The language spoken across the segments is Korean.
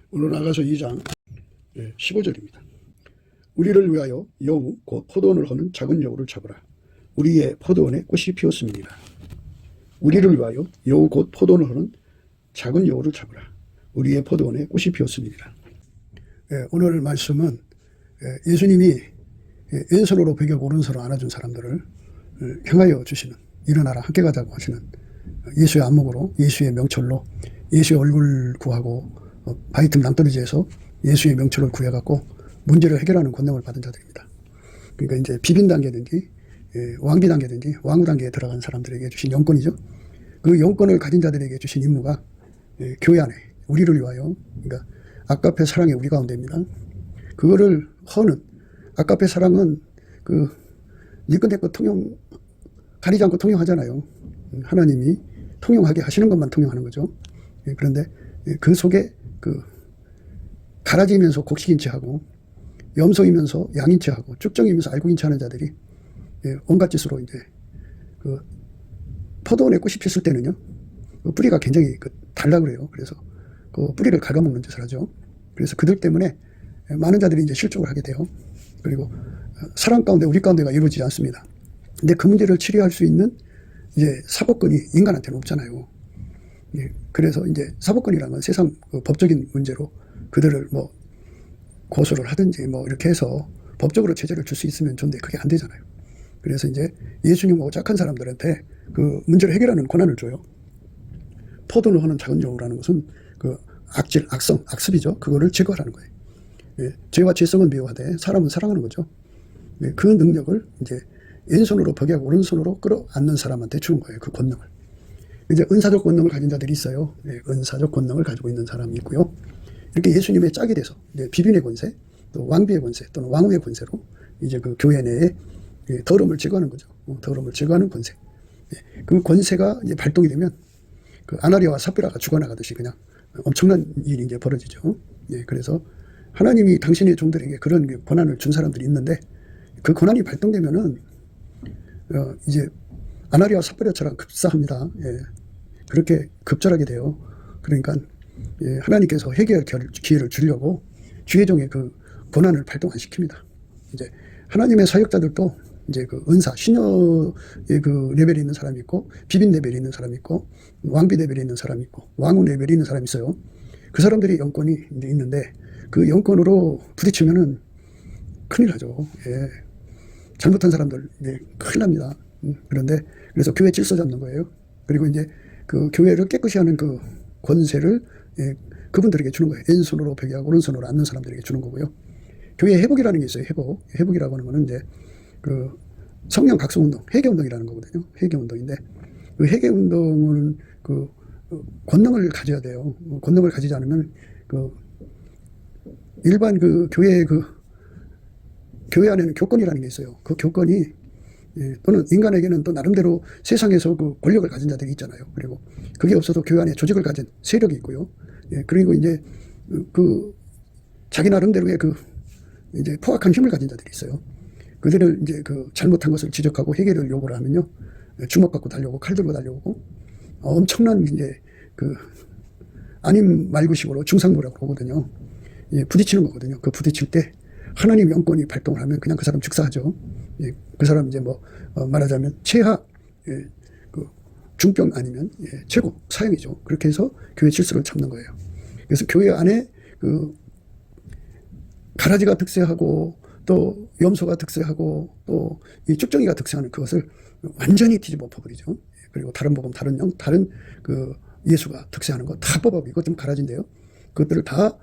오늘 나가서 2장 15절입니다. 우리를 위하여 여우 곧 포도원을 허는 작은 여우를 잡으라. 우리의 포도원에 꽃이 피었습니다. 우리를 위하여 여우 곧 포도원을 허는 작은 여우를 잡으라. 우리의 포도원에 꽃이 피었습니다. 오늘 말씀은 예수님이 왼손으로 베개고 오른손으로 안아준 사람들을 향하여 주시는, 일어나라 함께 가자고 하시는 예수의 안목으로, 예수의 명철로, 예수의 얼굴 구하고 바위 틈 낭떠러지에서 예수의 명철을 구해갖고 문제를 해결하는 권능을 받은 자들입니다. 그러니까 이제 비빈 단계든지 왕비 단계든지 왕후 단계에 들어간 사람들에게 주신 영권이죠. 그 영권을 가진 자들에게 주신 임무가 교회 안에 우리를 위하여, 그러니까 아까페 사랑의 우리 가운데입니다. 그거를 허는, 아까페 사랑은 그 일꾼대껏 통용 가리지 않고 통용하잖아요. 하나님이 통용하게 하시는 것만 통용하는 거죠. 그런데 그 속에 그 가라지면서 곡식인 체하고 염소이면서 양인 체하고 쭉정이면서 알고인 체하는 자들이 온갖 짓으로 이제 그 포도원에 꽃이 폈을 때는요, 그 뿌리가 굉장히 달라 그래요. 그래서 그 뿌리를 갉아먹는 짓을 하죠. 그래서 그들 때문에 많은 자들이 이제 실족을 하게 돼요. 그리고 사람 가운데, 우리 가운데가 이루어지지 않습니다. 근데 그 문제를 치료할 수 있는 이제 사법권이 인간한테는 없잖아요. 그래서 이제 사법권이라는 건 세상 법적인 문제로 그들을 뭐 고소를 하든지 뭐 이렇게 해서 법적으로 제재를 줄 수 있으면 좋은데 그게 안 되잖아요. 그래서 이제 예수님하고 착한 사람들한테 그 문제를 해결하는 권한을 줘요. 포도를 하는 작은 여우라는 것은 그 악질, 악성, 악습이죠. 그거를 제거하라는 거예요. 죄와 죄성은 미워하되 사람은 사랑하는 거죠. 그 능력을 이제 왼손으로 벽하고 오른손으로 끌어안는 사람한테 주는 거예요. 그 권능을. 이제 은사적 권능을 가진 자들이 있어요. 은사적 권능을 가지고 있는 사람이 있고요. 이렇게 예수님의 짝이 돼서 이제 비빈의 권세, 또 왕비의 권세, 또는 왕후의 권세로 이제 그 교회 내에 더러움을 제거하는 거죠. 더러움을 제거하는 권세. 그 권세가 이제 발동이 되면 그 아나리아와 삽비라가 죽어나가듯이 그냥 엄청난 일이 이제 벌어지죠. 그래서 하나님이 당신의 종들에게 그런 권한을 준 사람들이 있는데, 그 권한이 발동되면은 이제 아나리아와 삽비라처럼 급사합니다. 그렇게 급절하게 돼요. 그러니까 하나님께서 해결 기회를 주려고 주의 종의 그 권한을 발동 안 시킵니다. 이제 하나님의 사역자들도 이제 그 은사, 신녀의 그 레벨이 있는 사람이 있고, 비빈 레벨이 있는 사람이 있고, 왕비 레벨이 있는 사람이 있고, 왕후 레벨이 있는 사람이 있어요. 그 사람들이 영권이 이제 있는데, 그 영권으로 부딪히면은 큰일 나죠. 잘못한 사람들 이제 큰일 납니다. 그런데 그래서 교회 질서 잡는 거예요. 그리고 이제 그 교회를 깨끗이 하는 그 권세를 그분들에게 주는 거예요. 왼손으로 베개하고 오른손으로 앉는 사람들에게 주는 거고요. 교회 회복이라는 게 있어요. 회복이라고 하는 거는 이제 그 성령 각성운동, 회개운동이라는 거거든요. 회개운동인데 그 회개운동은 그 권능을 가져야 돼요. 권능을 가지지 않으면 그 일반 그 교회 안에는 교권이라는 게 있어요. 그 교권이 또는 인간에게는 또 나름대로 세상에서 그 권력을 가진 자들이 있잖아요. 그리고 그게 없어도 교회 안에 조직을 가진 세력이 있고요. 그리고 이제 그 자기 나름대로의 그 이제 포악한 힘을 가진 자들이 있어요. 그들을 이제 그 잘못한 것을 지적하고 해결을 요구를 하면요, 주먹 갖고 달려오고 칼 들고 달려오고 엄청난 이제 그 아님 말구식으로 중상모라고 하거든요. 부딪히는 거거든요. 그 부딪힐 때 하나님 영권이 발동을 하면 그냥 그 사람 즉사하죠. 그 사람 이제 뭐 말하자면 최하 그 중병 아니면 최고 사형이죠. 그렇게 해서 교회 질서를 잡는 거예요. 그래서 교회 안에 그 가라지가 득세하고 또 염소가 득세하고 또 이 쭉정이가 득세하는 그것을 완전히 뒤집어 엎어버리죠. 그리고 다른 복음, 다른 영, 다른 그 예수가 득세하는 거 다 뽑아버리고, 이것 좀 가라진데요. 그것들을 다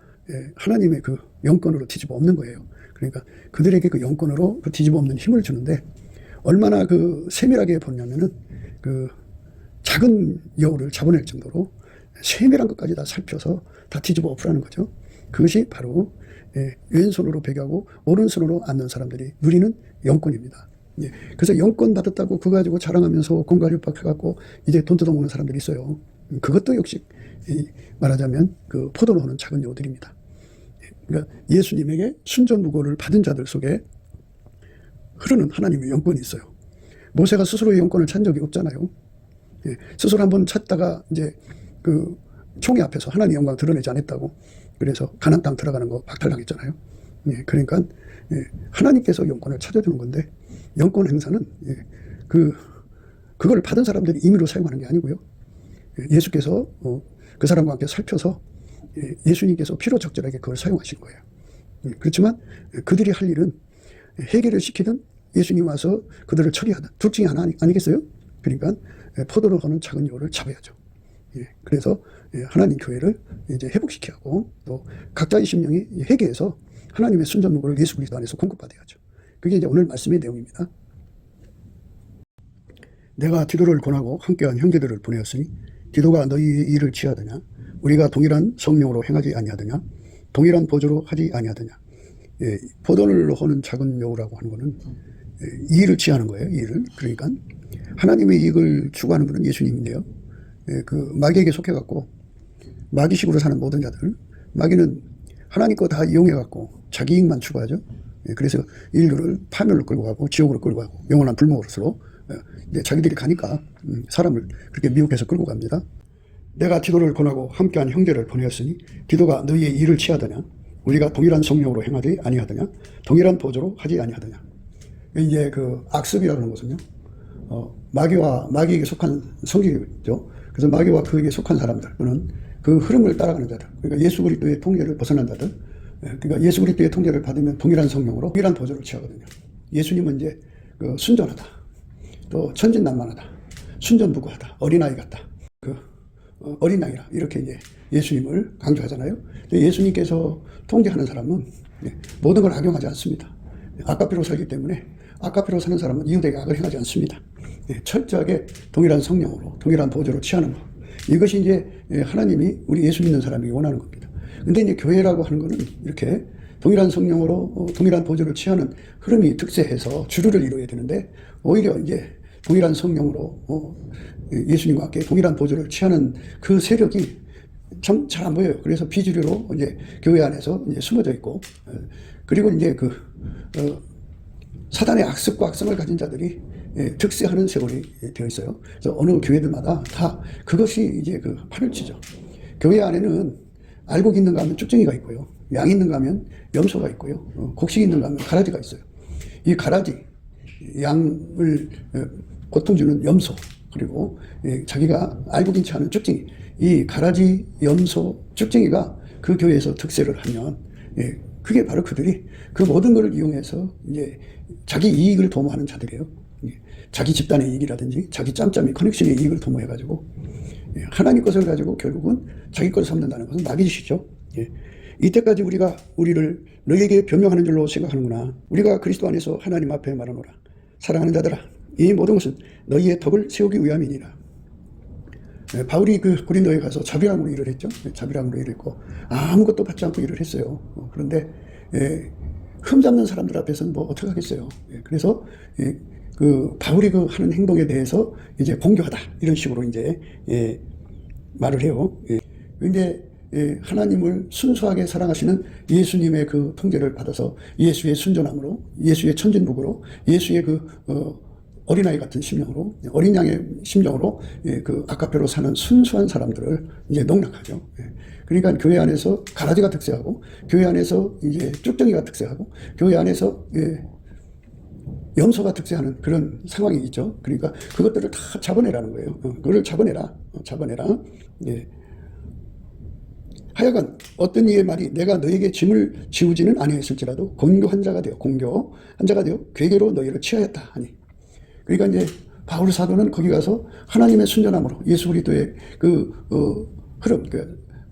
하나님의 그 영권으로 뒤집어 엎는 거예요. 그러니까 그들에게 그 영권으로 그 뒤집어 엎는 힘을 주는데, 얼마나 그 세밀하게 보냐면은 그 작은 여우를 잡아낼 정도로 세밀한 것까지 다 살펴서 다 뒤집어 엎으라는 거죠. 그것이 바로 왼손으로 베개하고 오른손으로 앉는 사람들이 누리는 영권입니다. 그래서 영권 받았다고 그거 가지고 자랑하면서 공갈육박해갖고 이제 돈 뜯어먹는 사람들이 있어요. 그것도 역시 말하자면 그 포도로 하는 작은 여우들입니다. 그러니까 예수님에게 순전무고를 받은 자들 속에 흐르는 하나님의 영권이 있어요. 모세가 스스로의 영권을 찾은 적이 없잖아요. 스스로 한번 찾다가 이제 그 총회 앞에서 하나님의 영광을 드러내지 않았다고 그래서 가나안 땅 들어가는 거 박탈당했잖아요. 그러니까 하나님께서 영권을 찾아주는 건데 영권 행사는 그걸 받은 사람들이 임의로 사용하는 게 아니고요. 예수께서 그 사람과 함께 살펴서 예수님께서 필요 적절하게 그걸 사용하신 거예요. 그렇지만 그들이 할 일은 해결을 시키든 예수님 와서 그들을 처리하든 둘 중에 하나 아니겠어요? 그러니까 포도를 거는 작은 여우를 잡아야죠. 그래서 하나님 교회를 이제 회복시켜야 하고 또 각자의 심령이 회개해서 하나님의 순전무고를 예수 그리스도 안에서 공급받아야죠. 그게 이제 오늘 말씀의 내용입니다. 내가 디도를 권하고 함께한 형제들을 보내었으니 디도가 너희의 일을 취하더냐? 우리가 동일한 성령으로 행하지 아니하더냐? 동일한 보조로 하지 아니하더냐? 포도를 허는 작은 여우라고 하는 것은 이익을 취하는 거예요. 이익을. 그러니까 하나님의 이익을 추구하는 분은 예수님인데요. 그 마귀에게 속해갖고 마귀식으로 사는 모든 자들, 마귀는 하나님 거 다 이용해갖고 자기 이익만 추구하죠. 그래서 인류를 파멸로 끌고 가고 지옥으로 끌고 가고 영원한 불못으로 이제 자기들이 가니까 사람을 그렇게 미혹해서 끌고 갑니다. 내가 디도를 권하고 함께한 형제를 보내었으니 디도가 너희의 일을 취하더냐? 우리가 동일한 성령으로 행하지 아니하더냐? 동일한 보조로 하지 아니하더냐? 이제 그 악습이라는 것은요, 마귀에게 속한 성질이죠. 그래서 마귀와 그에게 속한 사람들은 그 흐름을 따라가는 자들, 그러니까 예수 그리스도의 통제를 벗어난 자들, 그러니까 예수 그리스도의 통제를 받으면 동일한 성령으로 동일한 보조를 취하거든요. 예수님은 이제 그 순전하다, 또 천진난만하다, 순전무구하다, 어린아이 같다, 어린아이라 이렇게 이제 예수님을 강조하잖아요. 예수님께서 통제하는 사람은 모든 걸 악용하지 않습니다. 아까피로 살기 때문에 아까피로 사는 사람은 이웃에게 악을 행하지 않습니다. 철저하게 동일한 성령으로 동일한 보조로 취하는 것, 이것이 이제 하나님이 우리 예수 믿는 사람에게 원하는 겁니다. 근데 이제 교회라고 하는 것은 이렇게 동일한 성령으로 동일한 보조를 취하는 흐름이 득세해서 주류를 이루어야 되는데 오히려 이제 동일한 성령으로 예수님과 함께 동일한 보조를 취하는 그 세력이 참 잘 안 보여요. 그래서 비주류로 이제 교회 안에서 이제 숨어져 있고, 그리고 이제 사단의 악습과 악성을 가진 자들이 득세하는 세월이 되어 있어요. 그래서 어느 교회들마다 다 그것이 이제 판을 치죠. 교회 안에는 알곡 있는가 하면 쭉정이가 있고요. 양 있는가 하면 염소가 있고요. 곡식 있는가 하면 가라지가 있어요. 이 가라지, 양을 고통 주는 염소, 그리고 자기가 알고 있지 않은 쭉정이, 이 가라지, 염소, 쭉정이가 그 교회에서 득세를 하면 그게 바로 그들이 그 모든 것을 이용해서 이제 자기 이익을 도모하는 자들이에요. 자기 집단의 이익이라든지 자기 짬짬이 커넥션의 이익을 도모해가지고 하나님 것을 가지고 결국은 자기 것을 삼는다는 것은 마귀짓이죠. 이때까지 우리를 너희에게 변명하는 줄로 생각하는구나. 우리가 그리스도 안에서 하나님 앞에 말하노라. 사랑하는 자들아, 이 모든 것은 너희의 덕을 세우기 위함이니라. 바울이 그 고린도에 가서 자비랑으로 일을 했죠. 자비랑으로 일을 했고 아무것도 받지 않고 일을 했어요. 그런데 흠 잡는 사람들 앞에서는 뭐 어떻게 하겠어요. 그래서 그 바울이 그 하는 행동에 대해서 이제 공교하다 이런 식으로 이제 말을 해요. 근데 하나님을 순수하게 사랑하시는 예수님의 그 통제를 받아서 예수의 순전함으로, 예수의 천진무구로, 예수의 어린아이 같은 심령으로, 어린 양의 심령으로 그 아까페로 사는 순수한 사람들을 이제 농락하죠. 그러니까 교회 안에서 가라지가 득세하고, 교회 안에서 이제 쭉정이가 득세하고, 교회 안에서 염소가 득세하는 그런 상황이 있죠. 그러니까 그것들을 다 잡아내라는 거예요. 그걸 잡아내라. 하여간 어떤 이의 말이 내가 너에게 짐을 지우지는 아니했을지라도 공교한 자가 되어 괴계로 너희를 취하였다 하니. 그러니까 이제 바울 사도는 거기 가서 하나님의 순전함으로 예수 그리스도의 흐름,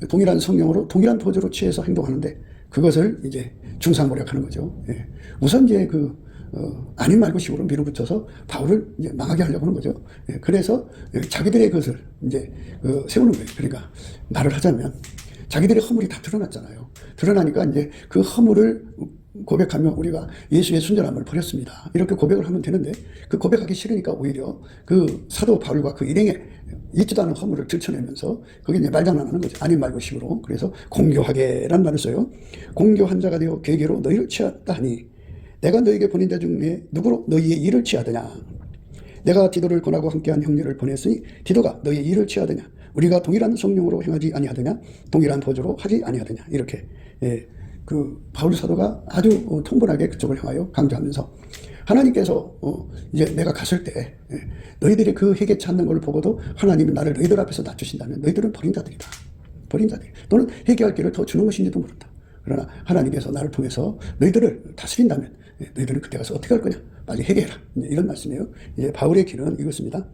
동일한 성령으로 동일한 보조로 취해서 행동하는데 그것을 이제 중상모략하는 거죠. 우선 이제 아닌 말고식으로 밀어붙여서 바울을 이제 망하게 하려고 하는 거죠. 그래서 자기들의 것을 이제 세우는 거예요. 그러니까 말을 하자면 자기들의 허물이 다 드러났잖아요. 드러나니까 이제 그 허물을 고백하면 우리가 예수의 순전함을 버렸습니다. 이렇게 고백을 하면 되는데 그 고백하기 싫으니까 오히려 그 사도 바울과 그 일행의 있지도 않은 허물을 들춰내면서 거기 이제 말장난하는 거죠. 아닌 말고식으로. 그래서 공교하게란 말을 써요. 공교한 자가 되어 괴계로 너희를 취하다 하니 내가 너희에게 보낸 자 중에 누구로 너희의 일을 취하더냐. 내가 디도를 권하고 함께한 형제를 보냈으니 디도가 너희의 일을 취하더냐. 우리가 동일한 성령으로 행하지 아니하더냐, 동일한 보조로 하지 아니하더냐, 이렇게 그 바울 사도가 아주 통분하게 그쪽을 향하여 강조하면서, 하나님께서 이제 내가 갔을 때 너희들이 그 회개 찾는 걸 보고도 하나님이 나를 너희들 앞에서 낮추신다면 너희들은 버린 자들이다. 버린 자들. 또는 회개할 길을 더 주는 것인지도 모른다. 그러나 하나님께서 나를 통해서 너희들을 다스린다면 너희들은 그때 가서 어떻게 할 거냐? 빨리 회개해라. 이런 말씀이에요. 이제 바울의 길은 이것입니다.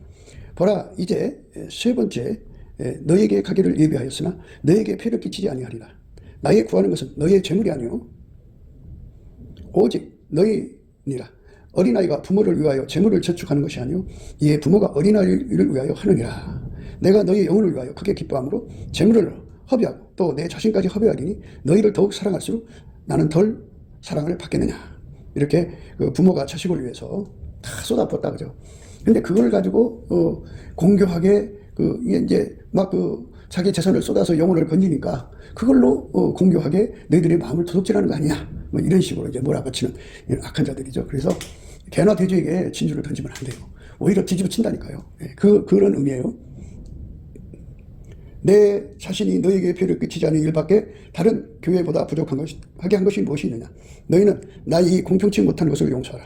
보라, 이제 세 번째, 너에게 가기를 예비하였으나 너에게 폐를 끼치지 아니하리라. 나의 구하는 것은 너의 재물이 아니요 오직 너희니라. 어린아이가 부모를 위하여 재물을 저축하는 것이 아니요 이에 부모가 어린아이를 위하여 하느니라. 내가 너희 영혼을 위하여 크게 기뻐함으로 재물을 허비하고 또 내 자신까지 허비하리니 너희를 더욱 사랑할수록 나는 덜 사랑을 받겠느냐. 이렇게 그 부모가 자식을 위해서 다 쏟아붓다, 그죠? 근데 그걸 가지고 공교하게 이제 막 자기 재산을 쏟아서 영혼을 건지니까 그걸로 공교하게 너희들의 마음을 도둑질하는 거 아니냐, 뭐 이런 식으로 이제 몰아붙이는 이런 악한 자들이죠. 그래서 개나 돼지에게 진주를 던지면 안 돼요. 오히려 뒤집어 친다니까요. 그런 의미예요. 내 자신이 너에게 피를 끼치지 않은 일밖에 다른 교회보다 부족한 것이 하게 한 것이 무엇이 있느냐. 너희는 나의 공평치 못한 것을 용서하라.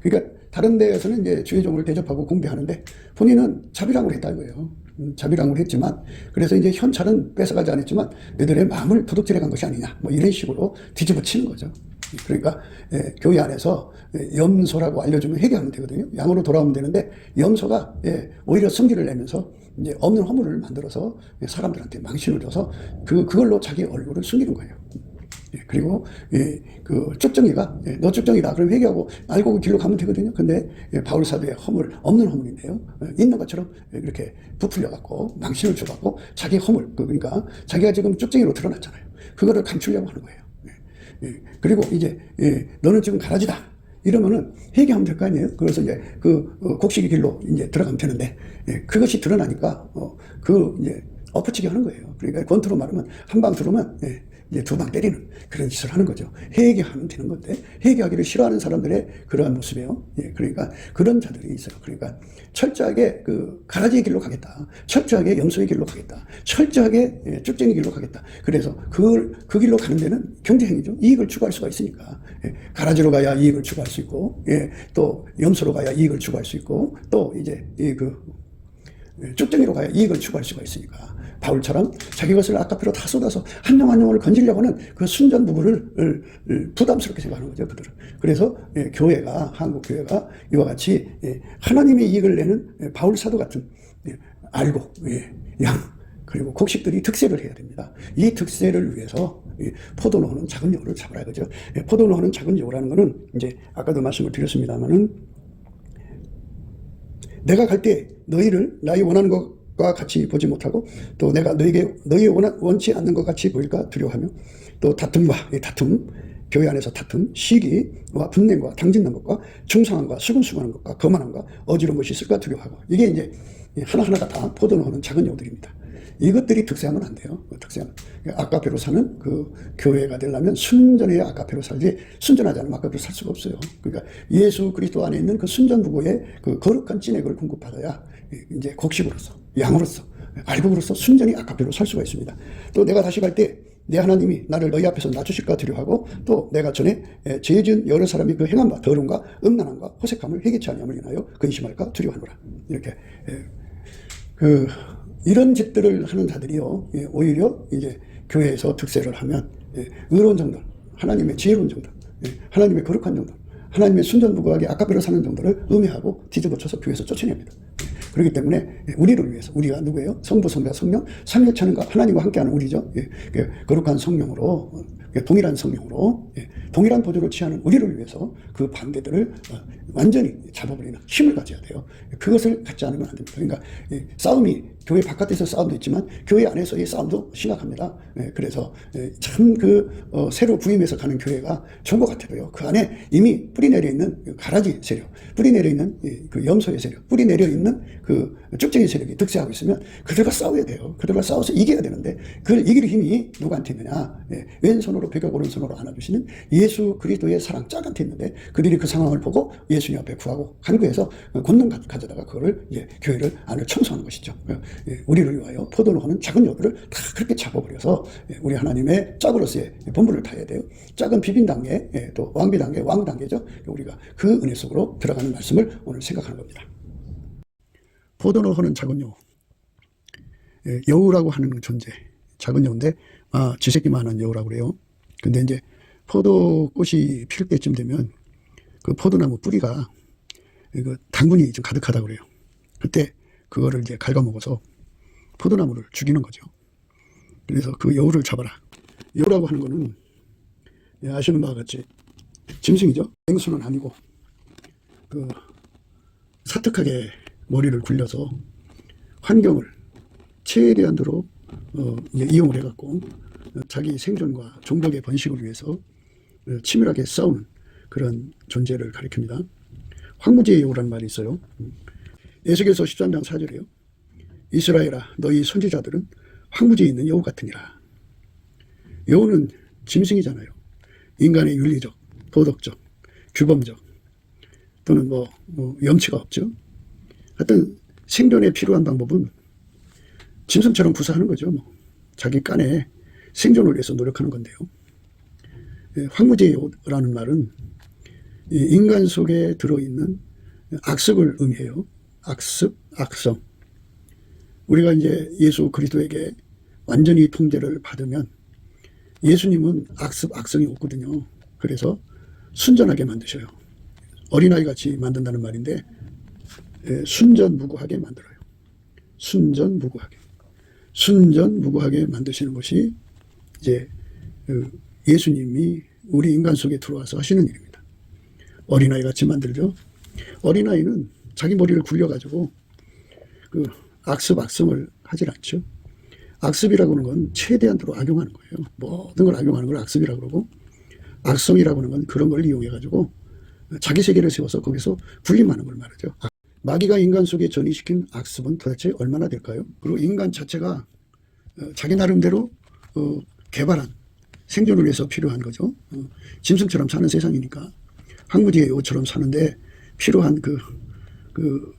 그러니까 다른 데에서는 이제 주의 종을 대접하고 공배하는데 본인은 자비랑을 했다 이거예요. 자비랑을 했지만, 그래서 이제 현찰은 뺏어가지 않았지만 너희들의 마음을 도둑질해 간 것이 아니냐, 뭐 이런 식으로 뒤집어 치는 거죠. 그러니까 교회 안에서 염소라고 알려주면 회개하면 되거든요. 양으로 돌아오면 되는데 염소가 오히려 성질을 내면서 이제 없는 허물을 만들어서 사람들한테 망신을 줘서 그걸로 자기 얼굴을 숨기는 거예요. 그리고 그 쭉정이가 너 쭉정이다 그럼 회개하고 알고 그 길로 가면 되거든요. 근데 바울 사도의 허물, 없는 허물인데요, 있는 것처럼 이렇게 부풀려 갖고 망신을 줘 갖고 자기 허물, 그러니까 자기가 지금 쭉정이로 드러났잖아요. 그거를 감추려고 하는 거예요. 그리고 이제 너는 지금 가라지다 이러면은 회개하면 될 거 아니에요. 그래서 이제 그 곡식의 길로 이제 들어가면 되는데 그것이 드러나니까 이제 엎어치게 하는 거예요. 그러니까 권투로 말하면 한 방 들어오면 이제 두 방 때리는 그런 짓을 하는 거죠. 회개하면 되는 건데 회개하기를 싫어하는 사람들의 그러한 모습이에요. 그러니까 그런 자들이 있어요. 그러니까 철저하게 그 가라지의 길로 가겠다, 철저하게 염소의 길로 가겠다, 철저하게 쭉정의 길로 가겠다. 그래서 그 길로 가는 데는 경제행위죠. 이익을 추구할 수가 있으니까. 가라지로 가야 이익을 추구할 수 있고, 또 염소로 가야 이익을 추구할 수 있고, 또 이제 쭉정이로 가야 이익을 추구할 수가 있으니까. 바울처럼 자기 것을 아까페로 다 쏟아서 한 영 한 영을 건지려고 하는 그 순전부구를 부담스럽게 생각하는 거죠, 그들은. 그래서 교회가, 한국 교회가 이와 같이 하나님의 이익을 내는 바울 사도 같은 알고 양 그리고 곡식들이 득세를 해야 됩니다. 이 득세를 위해서 포도노하는 작은 여우를 잡으라, 그죠? 포도노하는 작은 여우라는 거는 이제 아까도 말씀을 드렸습니다만은 내가 갈 때 너희를 나의 원하는 것과 같이 보지 못하고 또 내가 너희 원치 않는 것 같이 보일까 두려워하며 또 다툼, 교회 안에서 다툼, 시기와 분냄과 당짓는 것과 중상함과 수근수근한 것과 거만함과 어지러운 것이 있을까 두려워하고, 이게 이제 하나하나가 다 포도노하는 작은 여우들입니다. 이것들이 득세하면 안 돼요. 득세하면. 아까페로 사는 그 교회가 되려면 순전해야 아까페로 살지, 순전하지 않으면 아까페로 살 수가 없어요. 그러니까 예수 그리스도 안에 있는 그 순전부고의 그 거룩한 찐액을 공급받아야 이제 곡식으로서, 양으로서, 알곡으로서 순전히 아까페로 살 수가 있습니다. 또 내가 다시 갈 때 내 하나님이 나를 너희 앞에서 낮추실까 두려워하고, 또 내가 전에 죄진 여러 사람이 그 행한 바 더러움과 음란함과 호색함을 회개치 아니함을 인하여 근심할까 두려워하노라. 이렇게 이런 짓들을 하는 자들이요, 오히려 이제 교회에서 득세를 하면 의로운 정도, 하나님의 지혜로운 정도, 하나님의 거룩한 정도, 하나님의 순전부구하게 아까페로 사는 정도를 음해하고 뒤집어쳐서 교회에서 쫓아냅니다. 그렇기 때문에 우리를 위해서, 우리가 누구예요? 성부, 성자, 성령, 삼위일체는 하나님과 함께하는 우리죠. 거룩한 성령으로, 동일한 성령으로, 동일한 보조를 취하는 우리를 위해서 그 반대들을 완전히 잡아버리는 힘을 가져야 돼요. 그것을 갖지 않으면 안 됩니다. 그러니까 싸움이 교회 바깥에서 싸움도 있지만 교회 안에서의 싸움도 심각합니다. 그래서 참 새로 부임해서 가는 교회가 좋은 것 같아요. 그 안에 이미 뿌리 내려 있는 가라지 세력, 뿌리 내려 있는 그 염소의 세력, 뿌리 내려 있는 그 쭉정이 세력이 득세하고 있으면 그들과 싸워야 돼요. 그들과 싸워서 이겨야 되는데 그걸 이길 힘이 누구한테 있느냐? 왼손으로 벽약 오른손으로 안아주시는 예수 그리스도의 사랑 짝한테 있는데 그들이 그 상황을 보고 예수님 앞에 구하고 간구해서 권능 가져다가 그거를 이제 교회를 안을 청소하는 것이죠. 우리를 위하여 포도노하는 작은 여우를 다 그렇게 잡아버려서 우리 하나님의 짝으로서의 본분을 다해야 돼요. 짝은 비빈 단계, 또 왕비 단계, 왕 단계죠. 우리가 그 은혜 속으로 들어가는 말씀을 오늘 생각하는 겁니다. 포도노하는 작은 여우, 여우라고 하는 존재, 작은 여우인데 지새끼만한 여우라고 그래요. 근데 이제 포도꽃이 필 때쯤 되면 그 포도나무 뿌리가 그 당분이 좀 가득하다고 그래요. 그때 그거를 이제 갉아먹어서 포도나무를 죽이는 거죠. 그래서 그 여우를 잡아라. 여우라고 하는 거는 아시는 바와 같이 짐승이죠. 맹수는 아니고 그 사특하게 머리를 굴려서 환경을 최대한도로 이용을 해갖고 자기 생존과 종족의 번식을 위해서 치밀하게 싸우는 그런 존재를 가리킵니다. 황무지의 여우라는 말이 있어요. 에스겔서 13장 4절이에요. 이스라엘아 너희 선지자들은 황무지에 있는 여우 같으니라. 여우는 짐승이잖아요. 인간의 윤리적, 도덕적, 규범적 또는 염치가 없죠. 하여튼 생존에 필요한 방법은 짐승처럼 구사하는 거죠. 자기 깐에 생존을 위해서 노력하는 건데요. 황무지라는 말은 인간 속에 들어있는 악습을 의미해요. 악습, 악성. 우리가 이제 예수 그리스도에게 완전히 통제를 받으면 예수님은 악습, 악성이 없거든요. 그래서 순전하게 만드셔요. 어린아이 같이 만든다는 말인데 순전무구하게 만들어요. 순전무구하게. 순전무구하게 만드시는 것이 이제 예수님이 우리 인간 속에 들어와서 하시는 일입니다. 어린아이 같이 만들죠. 어린아이는 자기 머리를 굴려가지고 그 악습, 악성을 하질 않죠. 악습이라고 하는 건 최대한도로 악용하는 거예요. 모든 걸 악용하는 걸 악습이라고 그러고 악성이라고 하는 건 그런 걸 이용해가지고 자기 세계를 세워서 거기서 군림하는 걸 말하죠. 마귀가 인간 속에 전이시킨 악습은 도대체 얼마나 될까요? 그리고 인간 자체가 자기 나름대로 개발한 생존을 위해서 필요한 거죠. 짐승처럼 사는 세상이니까 황무지의 여우처럼 사는데 필요한 그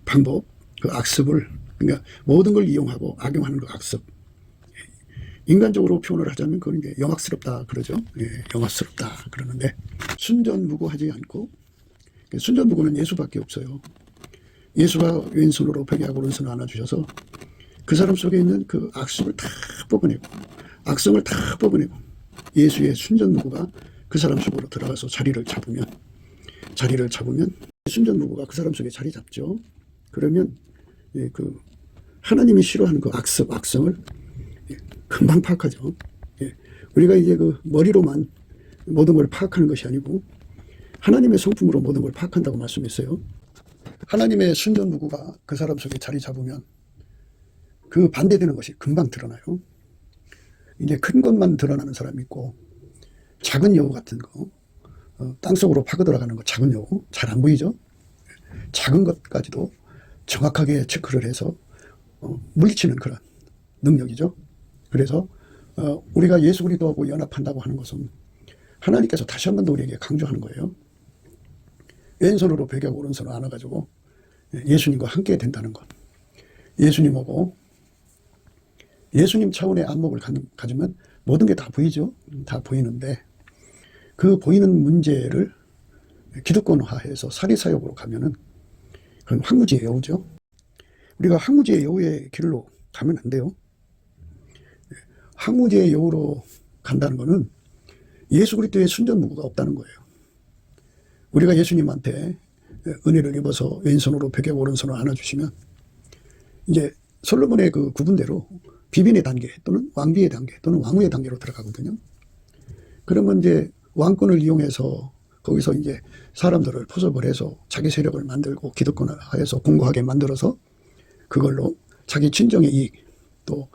방법, 그 악습을 그러니까 모든 걸 이용하고 악용하는 그 악습. 인간적으로 표현을 하자면 그건 이제 영악스럽다 그러죠. 영악스럽다 그러는데 순전무구하지 않고 순전무구는 예수밖에 없어요. 예수가 왼손으로 벽에하고 오른손을 안아주셔서 그 사람 속에 있는 그 악습을 다 뽑아내고 악성을 다 뽑아내고 예수의 순전무구가 그 사람 속으로 들어가서 자리를 잡으면 순전무구가 그 사람 속에 자리 잡죠. 그러면 그 하나님이 싫어하는 그 악습, 악성을 금방 파악하죠. 우리가 이제 그 머리로만 모든 걸 파악하는 것이 아니고 하나님의 성품으로 모든 걸 파악한다고 말씀했어요. 하나님의 순전무구가 그 사람 속에 자리 잡으면 그 반대되는 것이 금방 드러나요. 이제 큰 것만 드러나는 사람이 있고 작은 여우 같은 거, 땅속으로 파고들어가는 거 작은 여우 잘 안 보이죠. 작은 것까지도 정확하게 체크를 해서 물리치는 그런 능력이죠. 그래서 우리가 예수 그리스도하고 연합한다고 하는 것은 하나님께서 다시 한 번 더 우리에게 강조하는 거예요. 왼손으로 벽하고 오른손을 안아가지고 예수님과 함께 된다는 것. 예수님하고 예수님 차원의 안목을 가지면 모든 게 다 보이죠. 다 보이는데 그 보이는 문제를 기득권화해서 사리사욕으로 가면은 그건 황무지의 여우죠. 우리가 황무지의 여우의 길로 가면 안 돼요. 황무지의 여우로 간다는 것은 예수 그리스도의 순전무구가 없다는 거예요. 우리가 예수님한테 은혜를 입어서 왼손으로 벽에 오른손을 안아주시면 이제 솔로몬의 그 구분대로 비빈의 단계 또는 왕비의 단계 또는 왕후의 단계로 들어가거든요. 그러면 이제 왕권을 이용해서 거기서 이제 사람들을 포섭을 해서 자기 세력을 만들고 기득권을 하여서 공고하게 만들어서 그걸로 자기 친정의 이익 또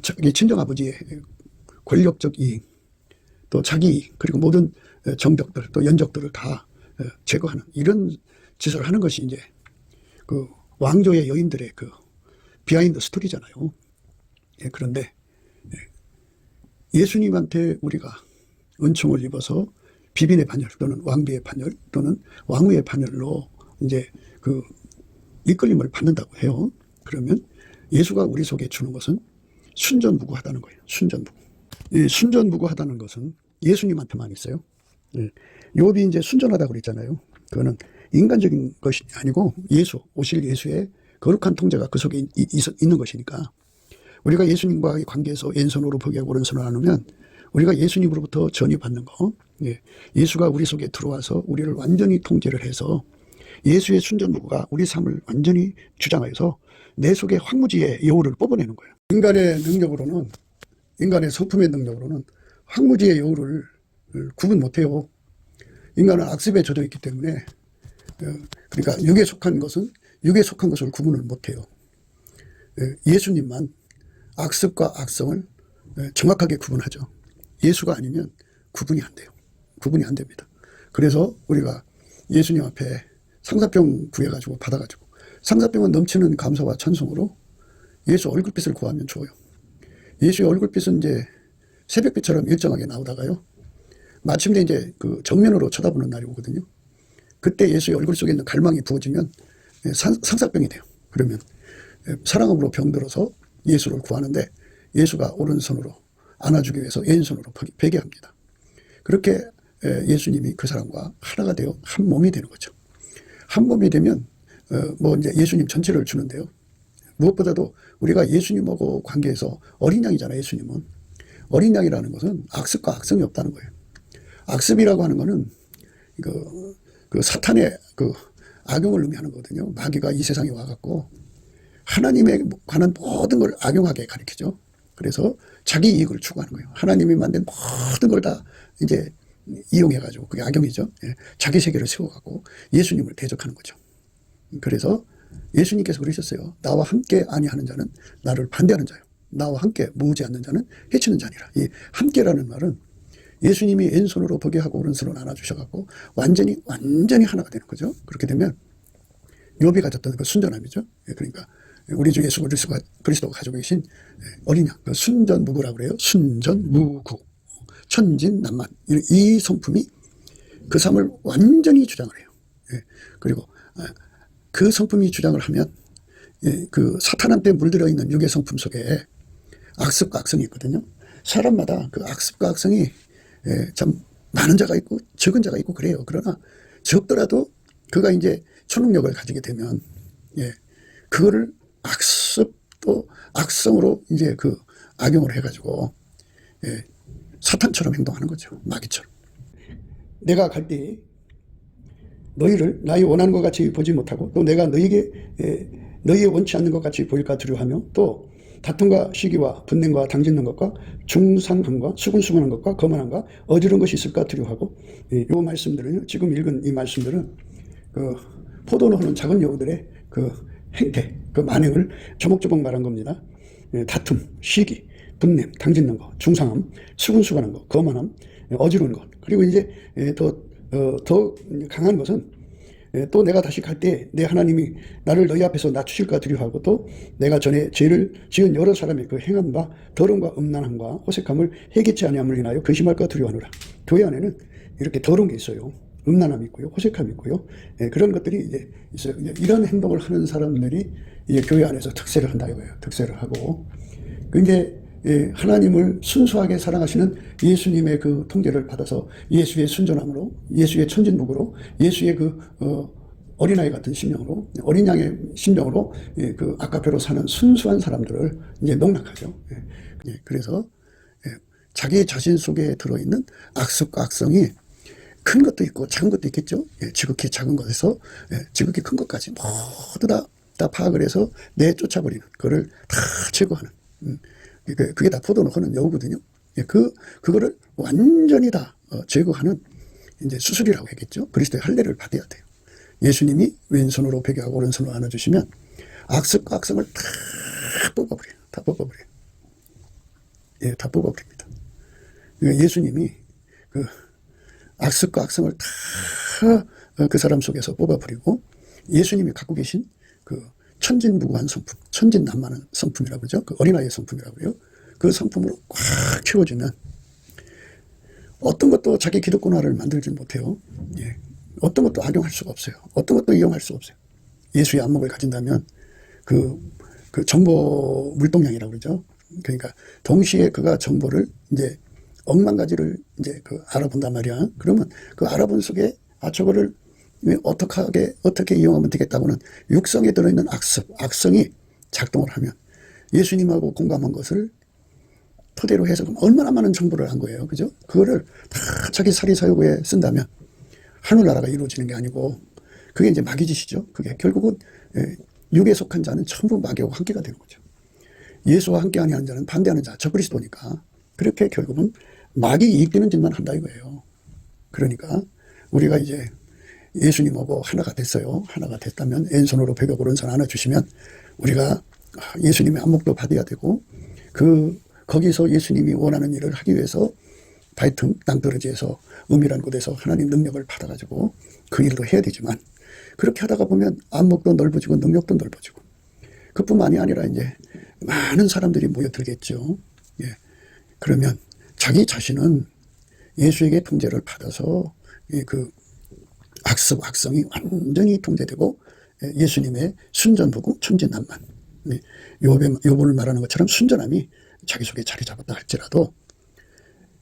자기 친정아버지의 권력적 이익 또 자기 이익 그리고 모든 정적들 또 연적들을 다 제거하는 이런 짓을 하는 것이 이제 그 왕조의 여인들의 그 비하인드 스토리잖아요. 그런데 예수님한테 우리가 은총을 입어서 비빈의 반열 또는 왕비의 반열 또는 왕후의 반열로 이제 그 이끌림을 받는다고 해요. 그러면 예수가 우리 속에 주는 것은 순전무구하다는 거예요. 순전무구. 이 순전무구하다는 것은 예수님한테만 있어요. 욥이 이제 순전하다고 그랬잖아요. 그거는 인간적인 것이 아니고 오실 예수의 거룩한 통제가 그 속에 있는 것이니까 우리가 예수님과의 관계에서 왼손으로 포기하고 오른손으로 나누면 우리가 예수님으로부터 전이받는 거, 예수가 우리 속에 들어와서 우리를 완전히 통제를 해서 예수의 순전무구가 우리 삶을 완전히 주장하여서 내 속에 황무지의 여우를 뽑아내는 거예요. 인간의 능력으로는, 인간의 성품의 능력으로는 황무지의 여우를 구분 못해요. 인간은 악습에 젖어 있기 때문에, 그러니까 육에 속한 것은 육에 속한 것을 구분을 못해요. 예수님만 악습과 악성을 정확하게 구분하죠. 예수가 아니면 구분이 안 돼요. 구분이 안 됩니다. 그래서 우리가 예수님 앞에 상사병 구해가지고 받아가지고 상사병은 넘치는 감사와 찬송으로 예수 얼굴빛을 구하면 좋아요. 예수의 얼굴빛은 이제 새벽빛처럼 일정하게 나오다가요. 마침내 이제 그 정면으로 쳐다보는 날이 오거든요. 그때 예수의 얼굴 속에 있는 갈망이 부어지면 상사병이 돼요. 그러면 사랑함으로 병들어서 예수를 구하는데 예수가 오른손으로 안아주기 위해서 왼손으로 베게 합니다. 그렇게 예수님이 그 사람과 하나가 되어 한 몸이 되는 거죠. 한 몸이 되면 뭐 이제 예수님 전체를 주는데요. 무엇보다도 우리가 예수님하고 관계에서 어린 양이잖아요. 예수님은 어린 양이라는 것은 악습과 악성이 없다는 거예요. 악습이라고 하는 것은 그 사탄의 그 악용을 의미하는 거거든요. 마귀가 이 세상에 와갖고 하나님에 관한 모든 걸 악용하게 가르치죠. 그래서 자기 이익을 추구하는 거예요. 하나님이 만든 모든 걸 다 이제 이용해가지고 그게 악용이죠. 자기 세계를 세워갖고 예수님을 대적하는 거죠. 그래서 예수님께서 그러셨어요. 나와 함께 아니하는 자는 나를 반대하는 자요. 나와 함께 모으지 않는 자는 해치는 자니라. 이 함께라는 말은 예수님이 왼손으로 보게 하고 오른손으로 안아주셔갖고 완전히 하나가 되는 거죠. 그렇게 되면 욥이 가졌던 그 순전함이죠. 그러니까 우리 주 예수 그리스도가 가지고 계신 어린 양, 그 순전무구라고 그래요. 순전무구, 천진난만. 이 성품이 그 삶을 완전히 주장을 해요. 그리고 그 성품이 주장을 하면 그 사탄한테 물들어 있는 육의 성품 속에 악습과 악성이 있거든요. 사람마다 그 악습과 악성이 참 많은 자가 있고 적은 자가 있고 그래요. 그러나 적더라도 그가 이제 초능력을 가지게 되면 그거를 악습 또 악성으로 이제 그 악용을 해가지고 사탄처럼 행동하는 거죠. 마귀처럼. 내가 갈 때 너희를 나의 원하는 것 같이 보지 못하고 또 내가 너희의 원치 않는 것 같이 보일까 두려워하며 또 다툼과 시기와 분냄과 당짓는 것과 중상함과 수근수근한 것과 거만함과 어지러운 것이 있을까 두려워하고 이 말씀들은 지금 읽은 이 말씀들은 그 포도를 하는 작은 여우들의 그 행태, 그 만행을 조목조목 말한 겁니다. 다툼, 시기, 분냄, 당짓는 것, 중상함, 수근수근한 것, 거만함, 어지러운 것. 그리고 이제 더 강한 것은 또 내가 다시 갈 때 내 하나님이 나를 너희 앞에서 낮추실까 두려워하고 또 내가 전에 죄를 지은 여러 사람의 그 행한 바 더러움과 음란함과 호색함을 해결치 아니함을 인하여 근심할까 두려워하노라. 교회 안에는 이렇게 더러운 게 있어요. 음란함이 있고요, 호색함이 있고요. 그런 것들이 이제 있어요. 이런 행동을 하는 사람들이 이제 교회 안에서 특세를 한다 이거예요. 특세를 하고. 근데 하나님을 순수하게 사랑하시는 예수님의 그 통제를 받아서 예수의 순전함으로, 예수의 천진무구로, 예수의 그 어린아이 같은 심령으로, 어린 양의 심령으로 그 아까페로 사는 순수한 사람들을 이제 농락하죠. 그래서 자기 자신 속에 들어있는 악습과 악성이 큰 것도 있고 작은 것도 있겠죠. 지극히 작은 것에서 지극히 큰 것까지 모두 다 파악을 해서 내쫓아버리는, 그거를 다 제거하는. 그게 다 포도는 하는 여우거든요. 그거를 완전히 다 제거하는 이제 수술이라고 했겠죠. 그리스도의 할례를 받아야 돼요. 예수님이 왼손으로 베개하고 오른손으로 안아주시면 악습과 악성을 다 뽑아버려요. 다 뽑아버려요. 다 뽑아버립니다. 예수님이 그 악습과 악성을 다 그 사람 속에서 뽑아버리고 예수님이 갖고 계신 그 천진무구한 성품, 천진난만한 성품이라고 그러죠. 그 어린아이의 성품이라고 그래요. 그 성품으로 꽉 채워주면 어떤 것도 자기 기득권화를 만들지 못해요. 예. 어떤 것도 악용할 수가 없어요. 어떤 것도 이용할 수가 없어요. 예수의 안목을 가진다면 그 정보 물동량이라고 그러죠. 그러니까 동시에 그가 정보를 이제 억만 가지를 이제 그 알아본단 말이야. 그러면 그 알아본 속에 저거를 어떻게 이용하면 되겠다고는 육성에 들어있는 악성이 작동을 하면 예수님하고 공감한 것을 토대로 해서 얼마나 많은 정보를 한 거예요. 그죠? 그거를 다 자기 사리사욕에 쓴다면 하늘나라가 이루어지는 게 아니고 그게 이제 마귀짓이죠. 그게 결국은 육에 속한 자는 전부 마귀하고 함께가 되는 거죠. 예수와 함께 하는 자는 반대하는 자, 적그리스도니까 그렇게 결국은 마귀 이익되는 짓만 한다 이거예요. 그러니까 우리가 이제 예수님하고 하나가 됐어요. 하나가 됐다면 왼손으로 벽에 오른손 안아주시면 우리가 예수님의 안목도 받아야 되고 거기서 예수님이 원하는 일을 하기 위해서 바이튼 땅떨어지에서 음이란 곳에서 하나님 능력을 받아가지고 그 일도 해야 되지만 그렇게 하다가 보면 안목도 넓어지고 능력도 넓어지고 그뿐만이 아니라 이제 많은 사람들이 모여들겠죠. 예. 그러면 자기 자신은 예수에게 통제를 받아서 그 악성이 완전히 통제되고 예수님의 순전부구 천진난만 요번을 말하는 것처럼 순전함이 자기 속에 자리 잡았다 할지라도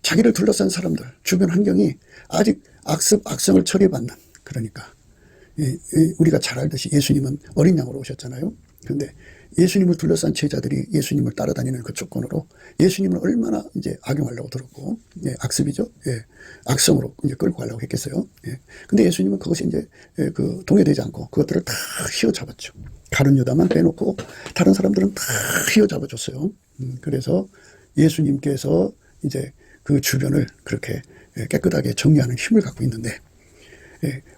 자기를 둘러싼 사람들 주변 환경이 아직 악성을 처리받는 그러니까 우리가 잘 알듯이 예수님은 어린 양으로 오셨잖아요. 그런데 예수님을 둘러싼 제자들이 예수님을 따라다니는 그 조건으로 예수님을 얼마나 이제 악용하려고 들었고, 악습이죠. 악성으로 이제 끌고 가려고 했겠어요. 근데 예수님은 그것이 이제 동요되지 않고 그것들을 다 휘어잡았죠. 다른 유다만 빼놓고 다른 사람들은 다 휘어잡아줬어요. 그래서 예수님께서 이제 그 주변을 그렇게 깨끗하게 정리하는 힘을 갖고 있는데,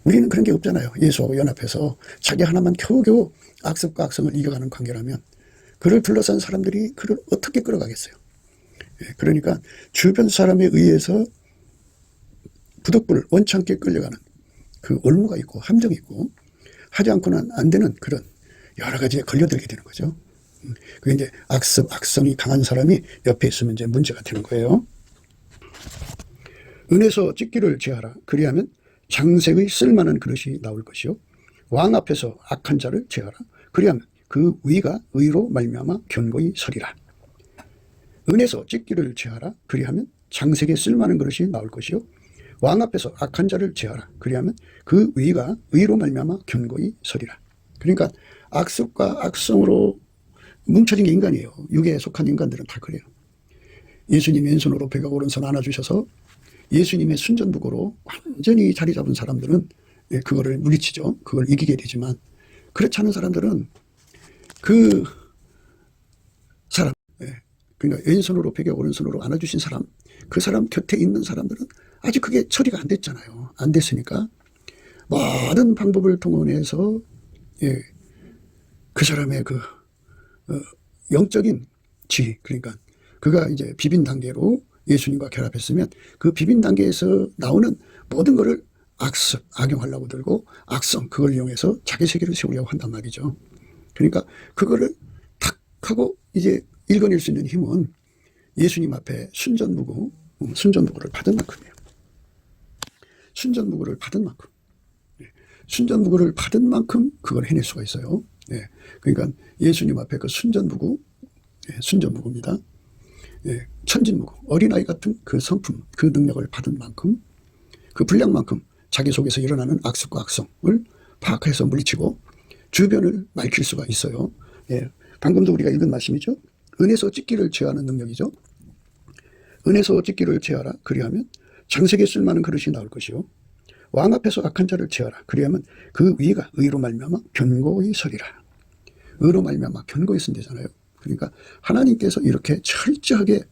우리는 그런 게 없잖아요. 예수하고 연합해서 자기 하나만 겨우겨우 악습과 악성을 이겨가는 관계라면 그를 둘러싼 사람들이 그를 어떻게 끌어가겠어요. 그러니까 주변 사람에 의해서 부득불 원창게 끌려가는 그 올무가 있고 함정이 있고 하지 않고는 안 되는 그런 여러 가지에 걸려들게 되는 거죠. 그게 이제 악성이 강한 사람이 옆에 있으면 이제 문제가 되는 거예요. 은에서 찢기를 제하라. 그리하면 장색의 쓸만한 그릇이 나올 것이요. 왕 앞에서 악한 자를 제하라. 그리하면 그 위가 의로 말미암아 견고히 서리라. 은에서 찢기를 제하라. 그리하면 장색에 쓸만한 그릇이 나올 것이요. 왕 앞에서 악한 자를 제하라. 그리하면 그 위가 의로 말미암아 견고히 서리라. 그러니까 악습과 악성으로 뭉쳐진 게 인간이에요. 육에 속한 인간들은 다 그래요. 예수님 왼손으로 벽에 오른손 안아주셔서 예수님의 순전부고로 완전히 자리 잡은 사람들은 그거를 물리치죠. 그걸 이기게 되지만 그렇지 않은 사람들은 그 사람, 그러니까 왼손으로 벽에 오른손으로 안아주신 사람, 그 사람 곁에 있는 사람들은 아직 그게 처리가 안 됐잖아요. 안 됐으니까 모든 방법을 동원해서 그 사람의 그 영적인 지위, 그러니까 그가 이제 비빈 단계로 예수님과 결합했으면 그 비빈 단계에서 나오는 모든 것을 악용하려고 들고 악성, 그걸 이용해서 자기 세계를 세우려고 한단 말이죠. 그러니까 그거를 탁 하고 이제 읽어낼 수 있는 힘은 예수님 앞에 순전무구를 받은 만큼이에요. 순전무구를 받은 만큼. 순전무구를 받은 만큼 그걸 해낼 수가 있어요. 그러니까 예수님 앞에 그 순전무구입니다. 천진무구, 어린아이 같은 그 성품, 그 능력을 받은 만큼, 그 분량만큼 자기 속에서 일어나는 악습과 악성을 파악해서 물리치고 주변을 밝힐 수가 있어요. 방금도 우리가 읽은 말씀이죠. 은에서 찢기를 제하는 능력이죠. 은에서 찢기를 제하라. 그리하면 장색에 쓸만한 그릇이 나올 것이요. 왕 앞에서 악한 자를 제하라. 그리하면 그 위가 의로 말미암아 견고히 서리라. 의로 말미암아 견고히 선되잖아요. 그러니까 하나님께서 이렇게 철저하게